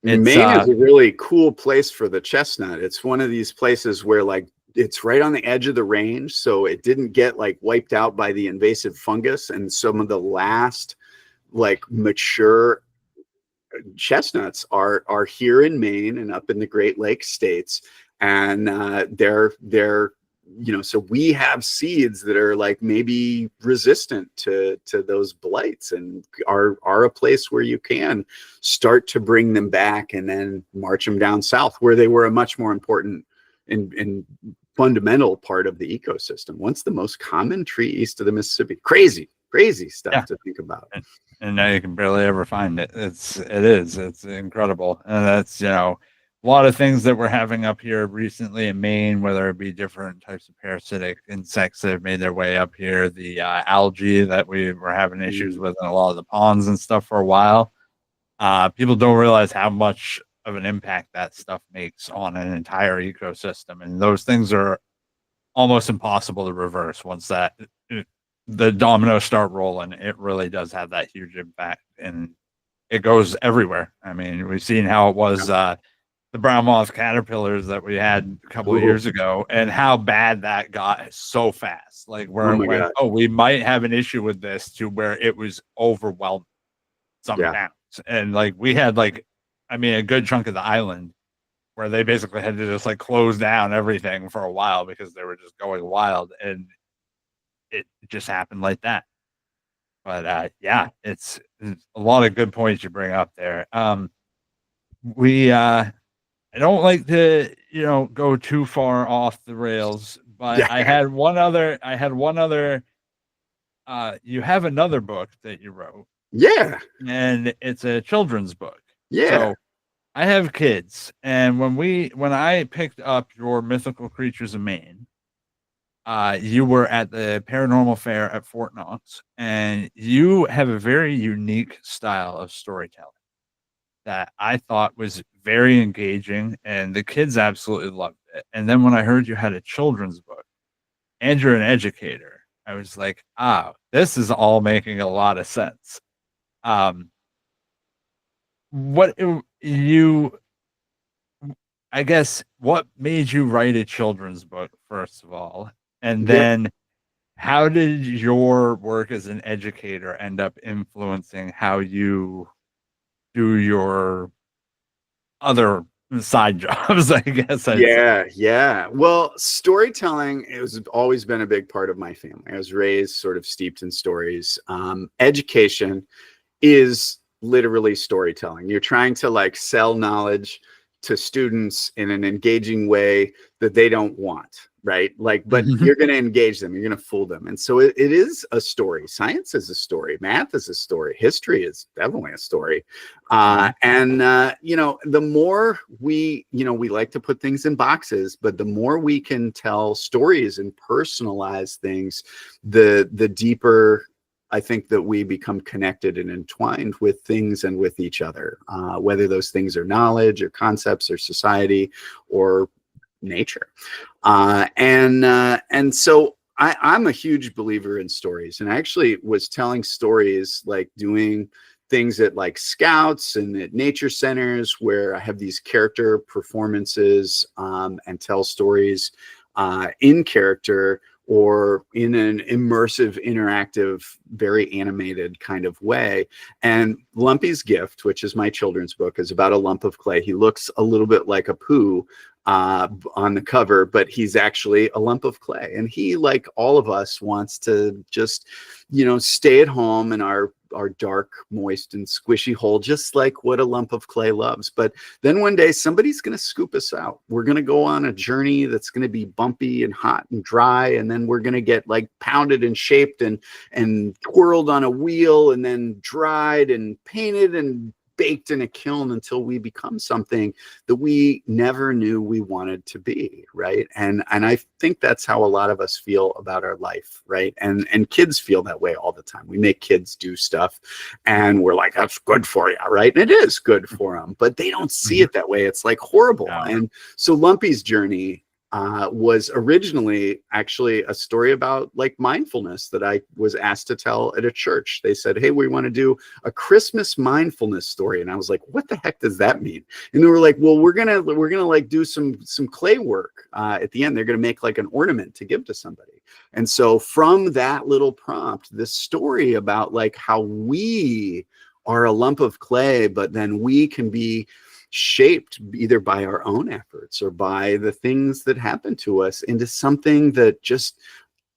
Maine is a really cool place for the chestnut. It's one of these places where like it's right on the edge of the range, so it didn't get like wiped out by the invasive fungus. And some of the last like mature chestnuts are here in Maine and up in the Great Lakes states, and they're you know, so we have seeds that are like maybe resistant to those blights, and are a place where you can start to bring them back and then march them down south where they were a much more important and fundamental part of the ecosystem. Once the most common tree east of the Mississippi. Crazy stuff to think about. And now you can barely ever find it. It's incredible. And that's, you know, a lot of things that we're having up here recently in Maine, whether it be different types of parasitic insects that have made their way up here, the algae that we were having issues with in a lot of the ponds and stuff for a while. People don't realize how much of an impact that stuff makes on an entire ecosystem. And those things are almost impossible to reverse once the dominoes start rolling. It really does have that huge impact, and it goes everywhere. I mean, we've seen how it was the brown moth caterpillars that we had a couple of years ago, and how bad that got so fast. Like where it went, we might have an issue with this, to where it was overwhelming some towns. And like we had a good chunk of the island where they basically had to just like close down everything for a while because they were just going wild, and it just happened like that. But it's a lot of good points you bring up there. I don't like to, you know, go too far off the rails, but I had one other, you have another book that you wrote. Yeah. And it's a children's book. Yeah. So I have kids, and when I picked up your Mythical Creatures of Maine, you were at the paranormal fair at Fort Knox, and you have a very unique style of storytelling that I thought was very engaging, and the kids absolutely loved it. And then when I heard you had a children's book and you're an educator, I was like, this is all making a lot of sense. Um, what you, I guess, what made you write a children's book, first of all? And There, then how did your work as an educator end up influencing how you do your other side jobs, I guess I'd say? yeah. Well, storytelling has always been a big part of my family. I was raised sort of steeped in stories. Education is literally storytelling. You're trying to like sell knowledge to students in an engaging way that they don't want, right? Like, but you're going to engage them, you're going to fool them. And so it is a story. Science is a story. Math is a story. History is definitely a story. The more we like to put things in boxes, but the more we can tell stories and personalize things, the deeper I think that we become connected and entwined with things and with each other, whether those things are knowledge or concepts or society or nature. And so I'm a huge believer in stories. And I actually was telling stories, like doing things at like scouts and at nature centers where I have these character performances and tell stories in character or in an immersive, interactive, very animated kind of way. And Lumpy's Gift, which is my children's book, is about a lump of clay. He looks a little bit like a poo on the cover, but he's actually a lump of clay. And he, like all of us, wants to just, stay at home in our dark, moist, and squishy hole, just like what a lump of clay loves. But then one day somebody's going to scoop us out. We're going to go on a journey that's going to be bumpy and hot and dry, and then we're going to get like pounded and shaped and twirled on a wheel, and then dried and painted and baked in a kiln until we become something that we never knew we wanted to be, right? And I think that's how a lot of us feel about our life, right? And kids feel that way all the time. We make kids do stuff and we're like, that's good for you, right? And it is good for them, but they don't see it that way. It's like horrible. No. And so Lumpy's journey was originally actually a story about like mindfulness that I was asked to tell at a church. They said, hey, we want to do a Christmas mindfulness story. And I was like, what the heck does that mean? And they were like, well, we're gonna like do some clay work at the end. They're gonna make like an ornament to give to somebody. And so from that little prompt, this story about like how we are a lump of clay, but then we can be shaped either by our own efforts or by the things that happen to us into something that just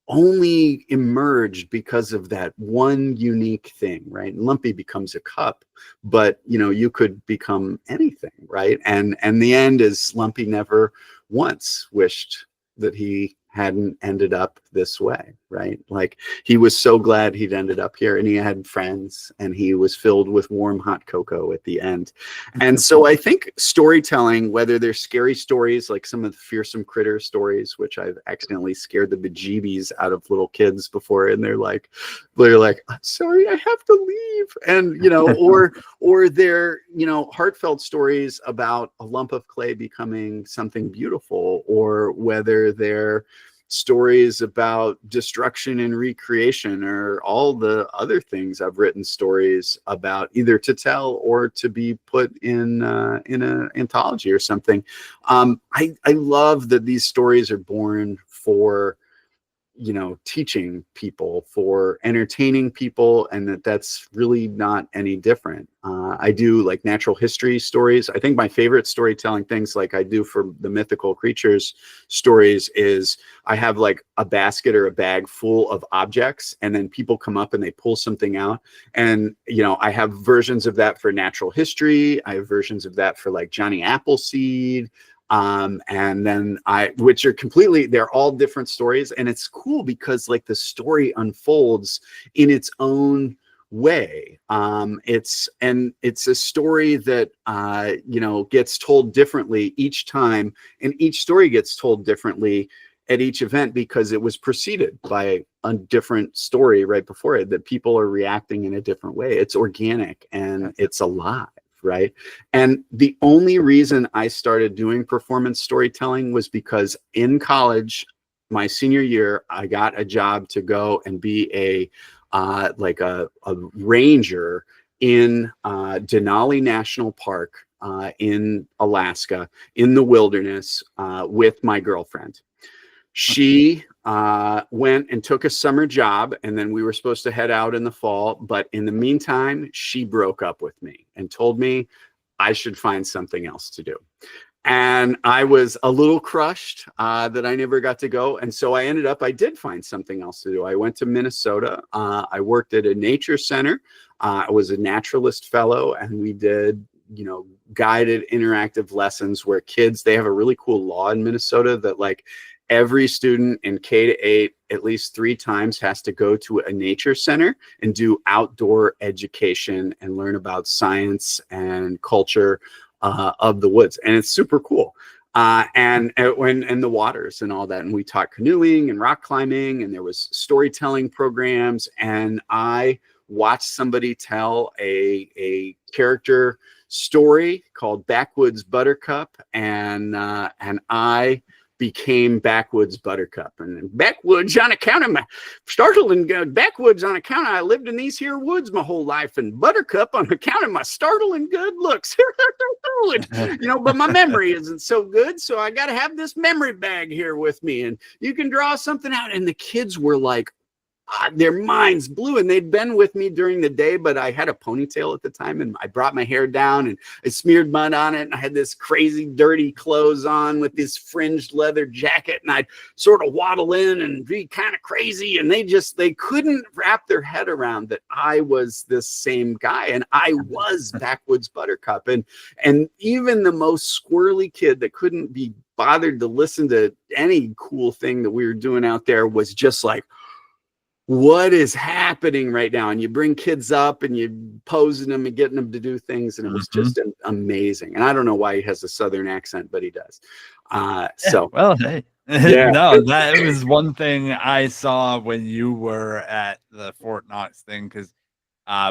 only emerged because of that one unique thing, right? Lumpy becomes a cup, but you could become anything, right? And the end is Lumpy never once wished that he hadn't ended up this way, right? Like he was so glad he'd ended up here, and he had friends, and he was filled with warm hot cocoa at the end. And so I think storytelling, whether they're scary stories like some of the fearsome critter stories, which I've accidentally scared the bejeebies out of little kids before, and they're like I'm sorry, I have to leave, and or they're heartfelt stories about a lump of clay becoming something beautiful, or whether they're stories about destruction and recreation, or all the other things I've written stories about, either to tell or to be put in an anthology or something. I love that these stories are born for teaching people, for entertaining people, and that's really not any different. I do like natural history stories. I think my favorite storytelling things, like I do for the Mythical Creatures stories, is I have like a basket or a bag full of objects, and then people come up and they pull something out. And, I have versions of that for natural history. I have versions of that for like Johnny Appleseed. And then which are they're all different stories, and it's cool because like the story unfolds in its own way. It's a story that gets told differently each time, and each story gets told differently at each event because it was preceded by a different story right before it, that people are reacting in a different way. It's organic and it's alive, right? And the only reason I started doing performance storytelling was because in college, my senior year, I got a job to go and be a ranger in Denali National Park in Alaska, in the wilderness, with my girlfriend. She went and took a summer job, and then we were supposed to head out in the fall. But in the meantime, she broke up with me and told me I should find something else to do. And I was a little crushed that I never got to go. And so I did find something else to do. I went to Minnesota. I worked at a nature center. I was a naturalist fellow, and we did, guided interactive lessons where kids, they have a really cool law in Minnesota that like every student in K-8 at least 3 times has to go to a nature center and do outdoor education and learn about science and culture of the woods. And it's super cool. And the waters and all that. And we taught canoeing and rock climbing, and there was storytelling programs. And I watched somebody tell a character story called Backwoods Buttercup. And I became Backwoods Buttercup. And backwoods on account of my startling backwoods on account of I lived in these here woods my whole life, and Buttercup on account of my startling good looks. But my memory isn't so good, so I got to have this memory bag here with me, and you can draw something out. And the kids were like, their minds blew, and they'd been with me during the day, but I had a ponytail at the time, and I brought my hair down and I smeared mud on it, and I had this crazy dirty clothes on with this fringed leather jacket, and I'd sort of waddle in and be kind of crazy, and they couldn't wrap their head around that I was this same guy, and I was Backwoods Buttercup. And even the most squirrely kid that couldn't be bothered to listen to any cool thing that we were doing out there was just like, what is happening right now? And you bring kids up and you posing them and getting them to do things. And it was just amazing. And I don't know why he has a Southern accent, but he does. Well, hey, no, that was one thing I saw when you were at the Fort Knox thing. Cause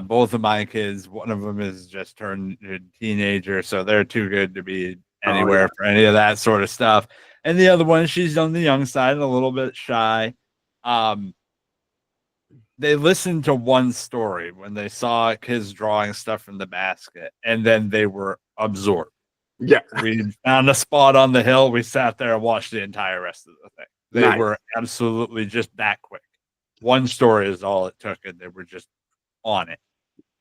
both of my kids, one of them is just turned a teenager. So they're too good to be anywhere for any of that sort of stuff. And the other one, she's on the young side, a little bit shy. They listened to one story when they saw kids drawing stuff from the basket, and then they were absorbed. Yeah. We found a spot on the hill. We sat there and watched the entire rest of the thing. They were absolutely just that quick. One story is all it took, and they were just on it.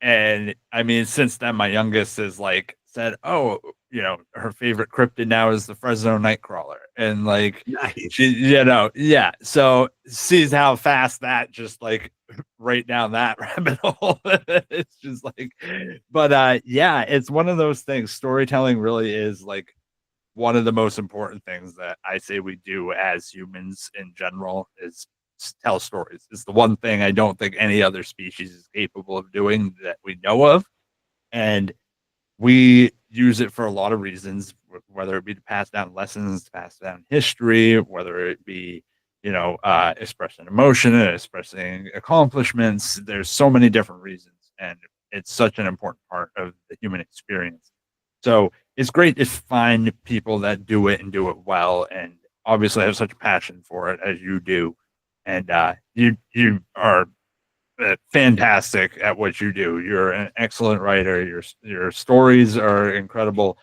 And I mean, since then, my youngest is like said, oh, her favorite cryptid now is the Fresno Nightcrawler. And like, she, so sees how fast that just like right down that rabbit hole. It's just like, but it's one of those things. Storytelling really is like one of the most important things that I say we do as humans in general is tell stories. It's the one thing I don't think any other species is capable of doing that we know of. And we use it for a lot of reasons, whether it be to pass down lessons, to pass down history, whether it be, expressing emotion and expressing accomplishments. There's so many different reasons, and it's such an important part of the human experience. So it's great to find people that do it and do it well, and obviously have such a passion for it as you do. And you are fantastic at what you do. You're an excellent writer. Your stories are incredible.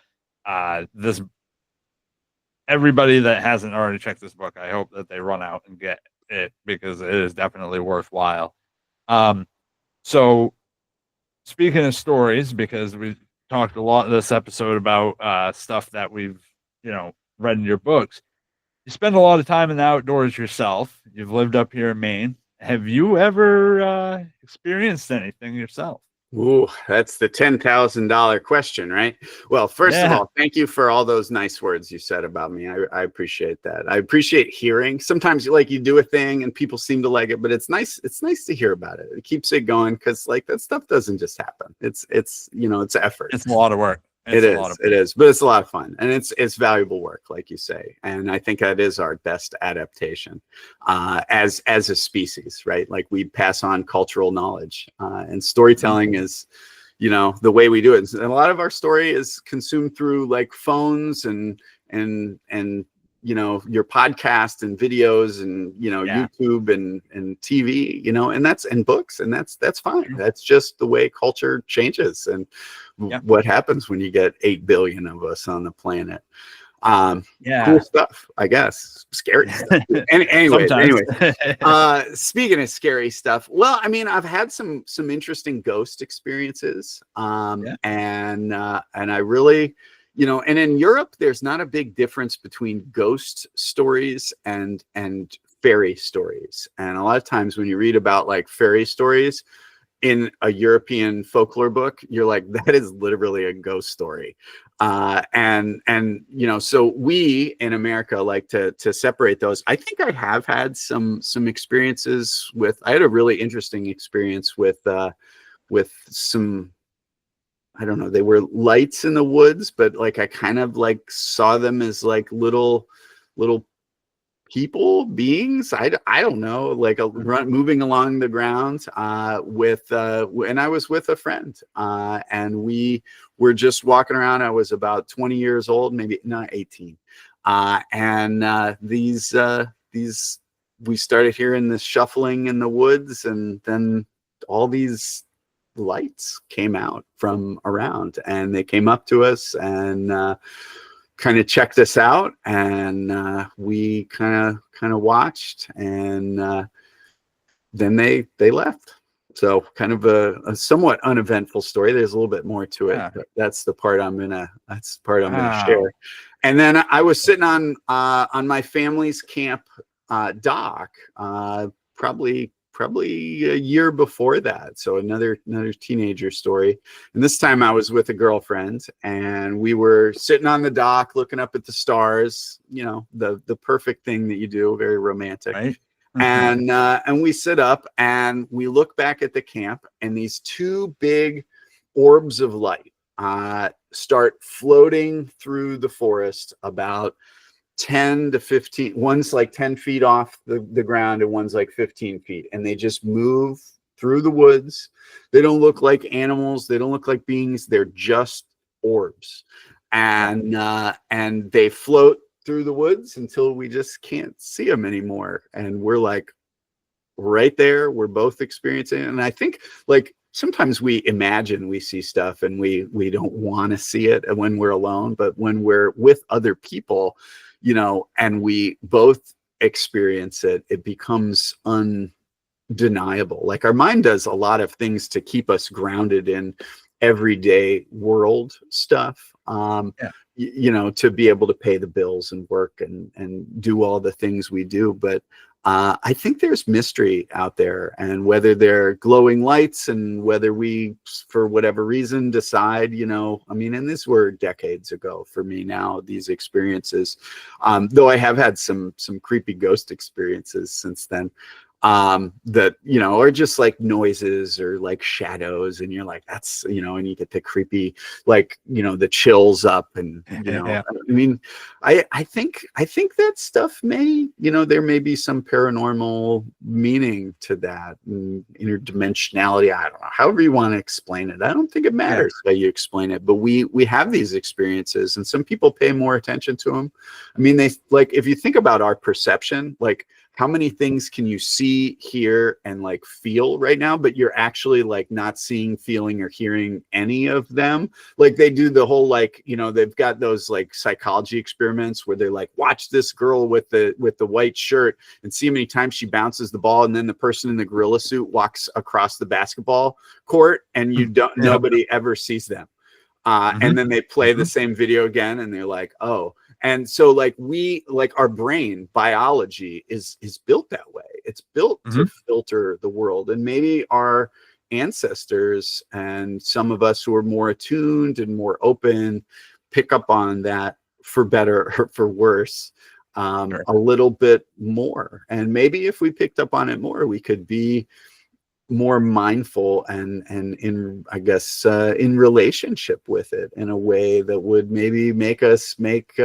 Everybody that hasn't already checked this book, I hope that they run out and get it, because it is definitely worthwhile. So speaking of stories, because we talked a lot in this episode about stuff that we've read in your books. You spend a lot of time in the outdoors yourself. You've lived up here in Maine. Have you ever experienced anything yourself? Ooh, that's the $10,000 question, right? Well, first of Yeah. all, thank you for all those nice words you said about me. I appreciate that. I appreciate hearing. Sometimes you do a thing and people seem to like it, but it's nice. It's nice to hear about it. It keeps it going because like that stuff doesn't just happen. It's it's effort. It's a lot of work. It is, but it's a lot of fun, and it's valuable work, like you say. And I think that is our best adaptation as a species, right? Like we pass on cultural knowledge, and storytelling is, the way we do it. And a lot of our story is consumed through like phones and your podcast and videos and YouTube and TV, and books, and that's fine. That's just the way culture changes and what happens when you get 8 billion of us on the planet. Cool stuff, I guess. Scary stuff. Anyway, speaking of scary stuff, well, I mean, I've had some interesting ghost experiences, and I really, and in Europe, there's not a big difference between ghost stories and fairy stories. And a lot of times when you read about like fairy stories in a European folklore book, you're like, that is literally a ghost story. So we in America like to separate those. I think I have had some experiences I had a really interesting experience with some, I don't know, they were lights in the woods, but like I kind of like saw them as like little people, beings. I don't know, like moving along the ground and I was with a friend, and we were just walking around. I was about 20 years old, maybe not 18, these we started hearing this shuffling in the woods, and then all these lights came out from around, and they came up to us and kind of checked us out, and we kind of watched, and then they left. So kind of a somewhat uneventful story. There's a little bit more to it, but that's the part I'm gonna share. And then I was sitting on my family's camp dock, probably a year before that. So another teenager story. And this time I was with a girlfriend, and we were sitting on the dock looking up at the stars, the perfect thing that you do, very romantic. Right. And we sit up and we look back at the camp, and these two big orbs of light start floating through the forest about 10 to 15. One's like 10 feet off the ground, and one's like 15 feet. And they just move through the woods. They don't look like animals. They don't look like beings. They're just orbs. And they float through the woods until we just can't see them anymore. And we're like right there. We're both experiencing it. And I think like sometimes we imagine we see stuff and we don't want to see it when we're alone, but when we're with other people, and we both experience it, it becomes undeniable. Like our mind does a lot of things to keep us grounded in everyday world stuff, to be able to pay the bills and work and do all the things we do. But I think there's mystery out there, and whether they're glowing lights and whether we, for whatever reason, decide, and these were decades ago for me now, these experiences, though I have had some creepy ghost experiences since then, that, are just like noises or like shadows, and you're like, that's, and you get the creepy, like, the chills up, and, I think that stuff may, there may be some paranormal meaning to that, and interdimensionality. I don't know, however you want to explain it. I don't think it matters how you explain it, but we have these experiences, and some people pay more attention to them. They like, if you think about our perception, like, how many things can you see, hear, and like feel right now, but you're actually like not seeing, feeling, or hearing any of them? Like they do the whole, like, they've got those like psychology experiments where they're like, watch this girl with the white shirt and see how many times she bounces the ball, and then the person in the gorilla suit walks across the basketball court, and nobody ever sees them. And then they play the same video again, and they're like, oh. And so like our brain biology is built that way. It's built to filter the world, and maybe our ancestors, and some of us who are more attuned and more open pick up on that, for better or for worse, Sure. a little bit more. And maybe if we picked up on it more, we could be more mindful and in, I guess, in relationship with it in a way that would maybe make us make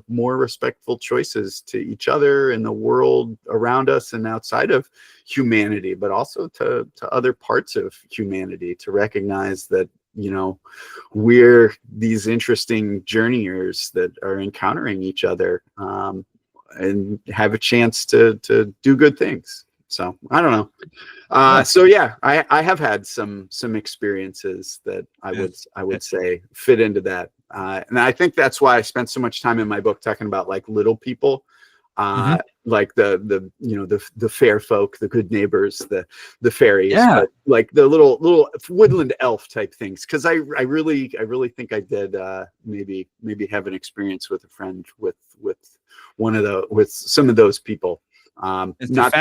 more respectful choices to each other in the world around us and outside of humanity, but also to other parts of humanity, to recognize that, you know, we're these interesting journeyers that are encountering each other, and have a chance to do good things. So I don't know. Yeah. So yeah, I have had some experiences that I would say fit into that, and I think that's why I spent so much time in my book talking about like little people, Mhm. like the you know the fair folk, the good neighbors, the fairies, Yeah. but like the little woodland elf type things. Because I really think I did maybe have an experience with a friend with with some of those people. It's a Not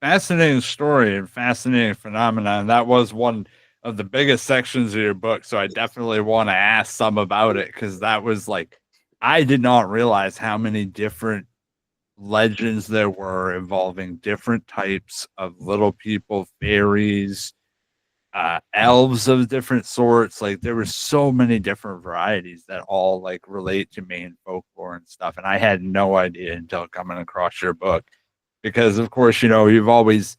fascinating story and fascinating phenomenon. That was one of the biggest sections of your book, so I definitely want to ask some about it, because that was like, I did not realize how many different legends there were involving different types of little people, fairies, elves of different sorts. Like there were so many different varieties that all like relate to Maine folklore and stuff, and I had no idea until coming across your book. Because of course, you know, you've always,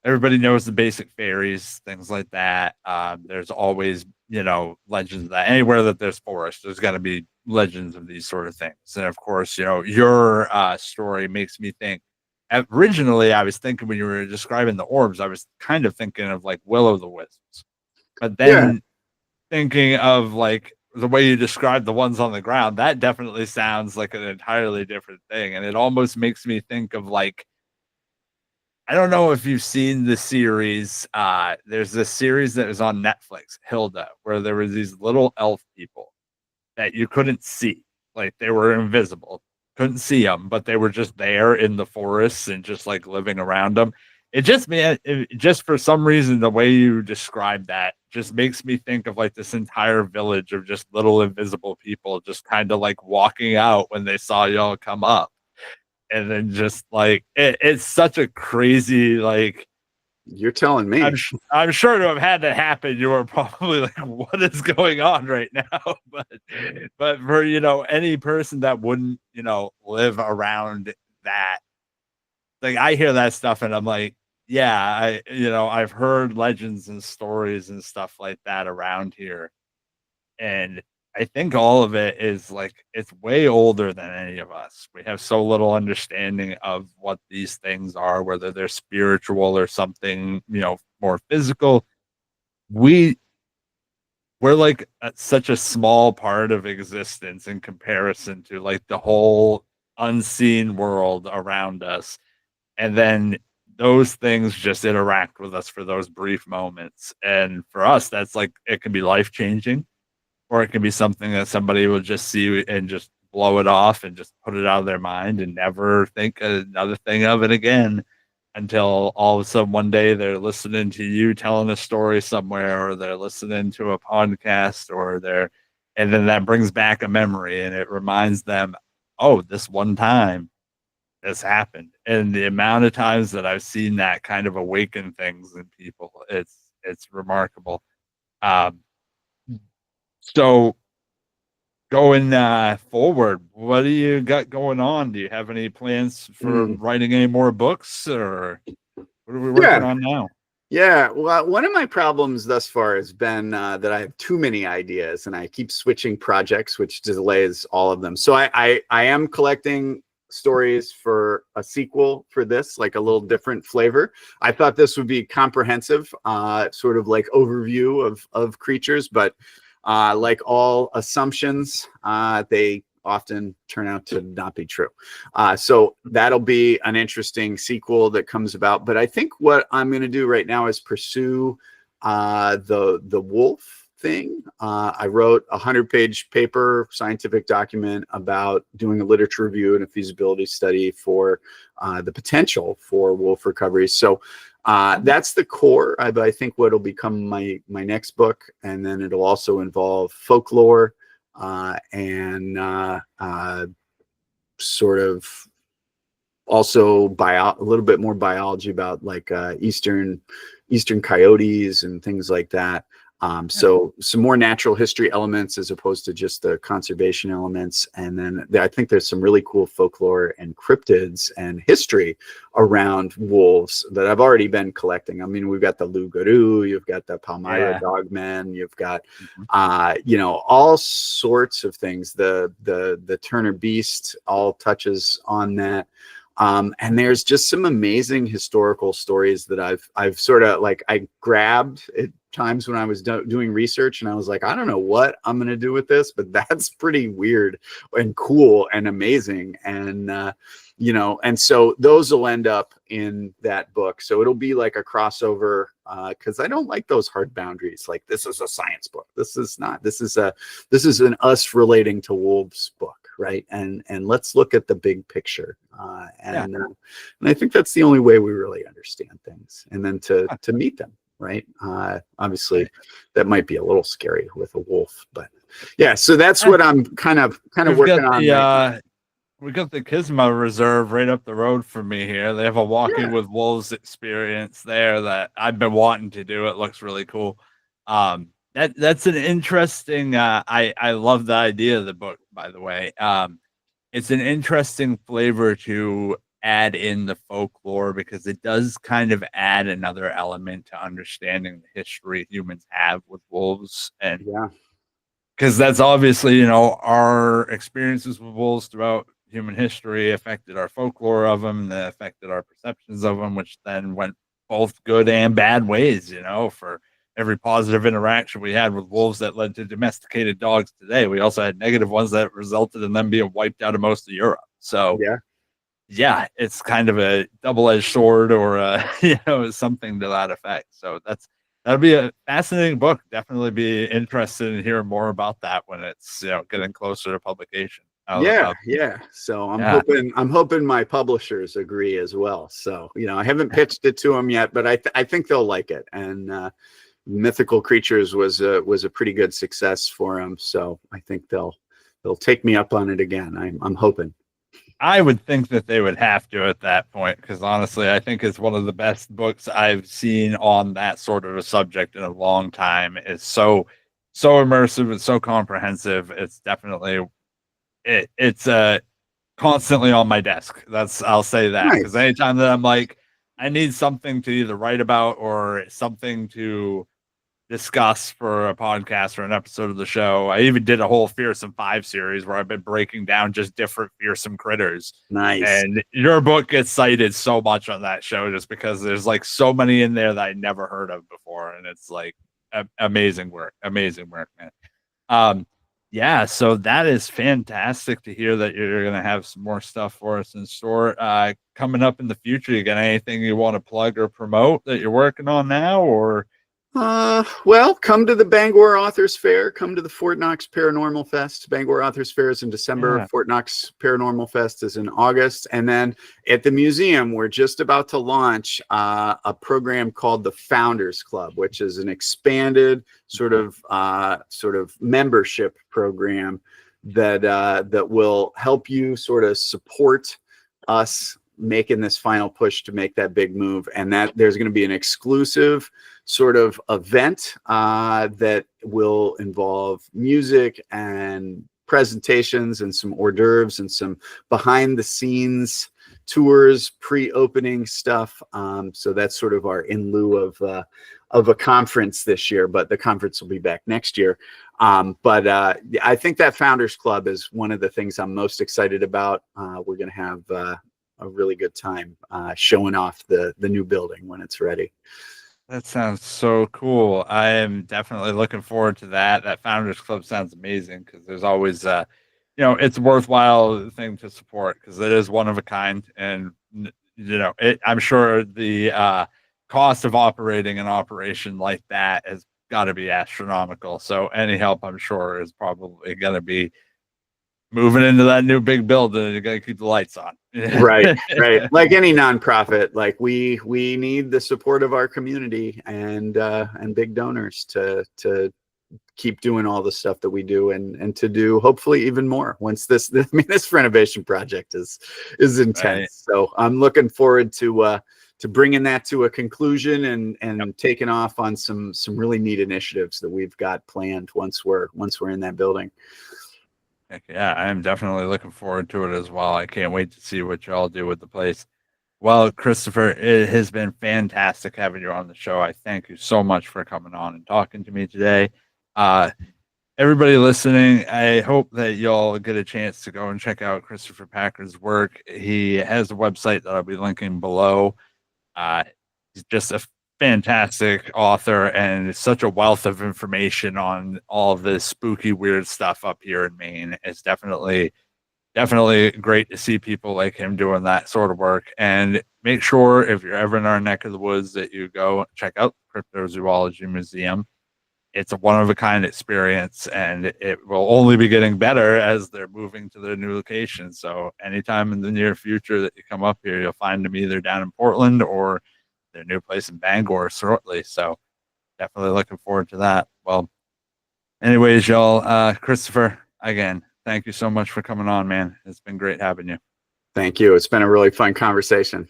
everybody knows the basic fairies, things like that. There's always, you know, legends of that anywhere that there's forest, there's got to be legends of these sort of things. And of course, you know, your story makes me think. Originally, I was thinking when you were describing the orbs, I was kind of thinking of like will o' the wisps, but Yeah, then thinking of like the way you described the ones on the ground, that definitely sounds like an entirely different thing, and it almost makes me think of like, I don't know if you've seen the series. There's this series that was on Netflix, Hilda, where there was these little elf people that you couldn't see. Like they were invisible, couldn't see them, but they were just there in the forests and just like living around them. It just, man, just for some reason, the way you describe that just makes me think of like this entire village of just little invisible people just kind of like walking out when they saw y'all come up, and then just like it's such a crazy like, you're telling me. I'm sure to have had that happen, you were probably like, "What is going on right now?" But for, you know, any person that wouldn't, you know, live around that, like I hear that stuff and I'm like, yeah, I, you know, I've heard legends and stories and stuff like that around here, and I think all of it is like it's way older than any of us. We have so little understanding of what these things are, whether they're spiritual or something, you know, more physical. We we're like such a small part of existence in comparison to like the whole unseen world around us. And then those things just interact with us for those brief moments. And for us, that's like, it can be life changing, or it can be something that somebody will just see and just blow it off and just put it out of their mind and never think another thing of it again, until all of a sudden one day they're listening to you telling a story somewhere, or they're listening to a podcast, or they're, and then that brings back a memory and it reminds them, oh, this one time this happened. And the amount of times that I've seen that kind of awaken things in people, it's remarkable. um so going forward, what do you got going on? Do you have any plans for Mm. writing any more books, or what are we working Yeah, on now? yeah. Well, one of my problems thus far has been that I have too many ideas and I keep switching projects, which delays all of them. So I am collecting stories for a sequel for this, like a little different flavor. I thought this would be comprehensive, sort of like overview of creatures, but like all assumptions, they often turn out to not be true. So that'll be an interesting sequel that comes about. But I think what I'm going to do right now is pursue the wolf thing. I wrote a 100-page paper, scientific document about doing a literature review and a feasibility study for the potential for wolf recovery. So That's the core. I think what'll become my next book, and then it'll also involve folklore and sort of also a little bit more biology about like eastern coyotes and things like that. So some more natural history elements as opposed to just the conservation elements. And then I think there's some really cool folklore and cryptids and history around wolves that I've already been collecting. I mean, we've got the loup-garou, you've got the Palmyra dogmen, you've got, all sorts of things. The Turner Beast all touches on that. And there's just some amazing historical stories that I've sort of like, I grabbed at times when I was doing research, and I was like, I don't know what I'm going to do with this, but that's pretty weird and cool and amazing. And, and so those will end up in that book. So it'll be like a crossover, because I don't like those hard boundaries. Like, this is a science book. This is not. This is an us relating to wolves book. Right. And let's look at the big picture. And I think that's the only way we really understand things. And then to meet them. Right. Obviously, that might be a little scary with a wolf. But yeah, so that's what I'm kind of working on. We got the Kisma Reserve right up the road from me here. They have a walking with wolves experience there that I've been wanting to do. It looks really cool. That's an interesting. I love the idea of the book, by the way. It's an interesting flavor to add in the folklore, because it does kind of add another element to understanding the history humans have with wolves. And because that's obviously, our experiences with wolves throughout human history affected our folklore of them, that affected our perceptions of them, which then went both good and bad ways, for every positive interaction we had with wolves that led to domesticated dogs today. We also had negative ones that resulted in them being wiped out of most of Europe. So it's kind of a double-edged sword, or something to that effect. So that'll be a fascinating book. Definitely be interested in hearing more about that when it's getting closer to publication. So I'm hoping my publishers agree as well. So I haven't pitched it to them yet, but I think they'll like it. And Mythical Creatures was a pretty good success for them. So I think they'll take me up on it again. I'm hoping. I would think that they would have to at that point, because honestly, I think it's one of the best books I've seen on that sort of a subject in a long time. It's so immersive and so comprehensive. It's definitely it's constantly on my desk. I'll say that, because anytime that I'm like, I need something to either write about or something to discuss for a podcast or an episode of the show. I even did a whole Fearsome 5 series where I've been breaking down just different fearsome critters. Nice. And your book gets cited so much on that show just because there's like so many in there that I never heard of before. And it's like amazing work, man. So that is fantastic to hear that you're going to have some more stuff for us in store coming up in the future. You got anything you want to plug or promote that you're working on now, or? Well, come to the Bangor Authors Fair. Come to the Fort Knox Paranormal Fest. Bangor Authors Fair is in December. Fort Knox Paranormal Fest is in August. And then at the museum, we're just about to launch a program called the Founders Club, which is an expanded sort of membership program that will help you sort of support us making this final push to make that big move. And that there's going to be an exclusive sort of event that will involve music and presentations and some hors d'oeuvres and some behind the scenes tours, pre-opening stuff. So that's sort of our in lieu of a conference this year, but the conference will be back next year. But I think that Founders Club is one of the things I'm most excited about. We're going to have a really good time showing off the new building when it's ready. That sounds so cool. I am definitely looking forward to that. That Founders Club sounds amazing, because there's always, it's a worthwhile thing to support, because it is one of a kind. And, I'm sure the cost of operating an operation like that has got to be astronomical. So any help, I'm sure, is probably going to be moving into that new big building, you gotta keep the lights on. Right, right. Like any nonprofit, like we need the support of our community and big donors to keep doing all the stuff that we do and to do hopefully even more once this renovation project is intense. Right. So I'm looking forward to bringing that to a conclusion and taking off on some really neat initiatives that we've got planned once we're in that building. Heck yeah, I am definitely looking forward to it as well. I can't wait to see what y'all do with the place. Well, Christopher, it has been fantastic having you on the show. I thank you so much for coming on and talking to me today. Everybody listening, I hope that y'all get a chance to go and check out Christopher Packard's work. He has a website that I'll be linking below. He's just a fantastic author and such a wealth of information on all of this spooky, weird stuff up here in Maine. It's definitely great to see people like him doing that sort of work. And make sure if you're ever in our neck of the woods that you go check out the Cryptozoology Museum. It's a one-of-a-kind experience, and it will only be getting better as they're moving to their new location. So anytime in the near future that you come up here, you'll find them either down in Portland or their new place in Bangor shortly. So definitely looking forward to that. Well, anyways, y'all, Christopher, again, thank you so much for coming on, man. It's been great having you. Thank you. It's been a really fun conversation.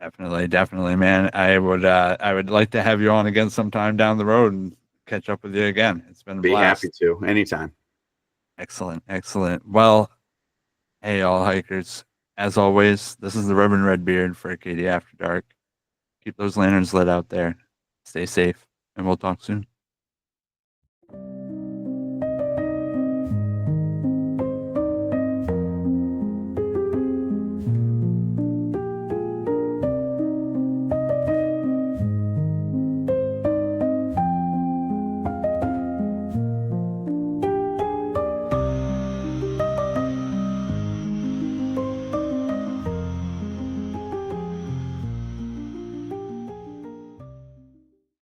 Definitely, man. I would like to have you on again sometime down the road and catch up with you again. It's been a blast. Be happy to anytime. Excellent. Well, hey, all hikers. As always, this is the Reverend Redbeard for Acadia After Dark. Keep those lanterns lit out there. Stay safe, and we'll talk soon.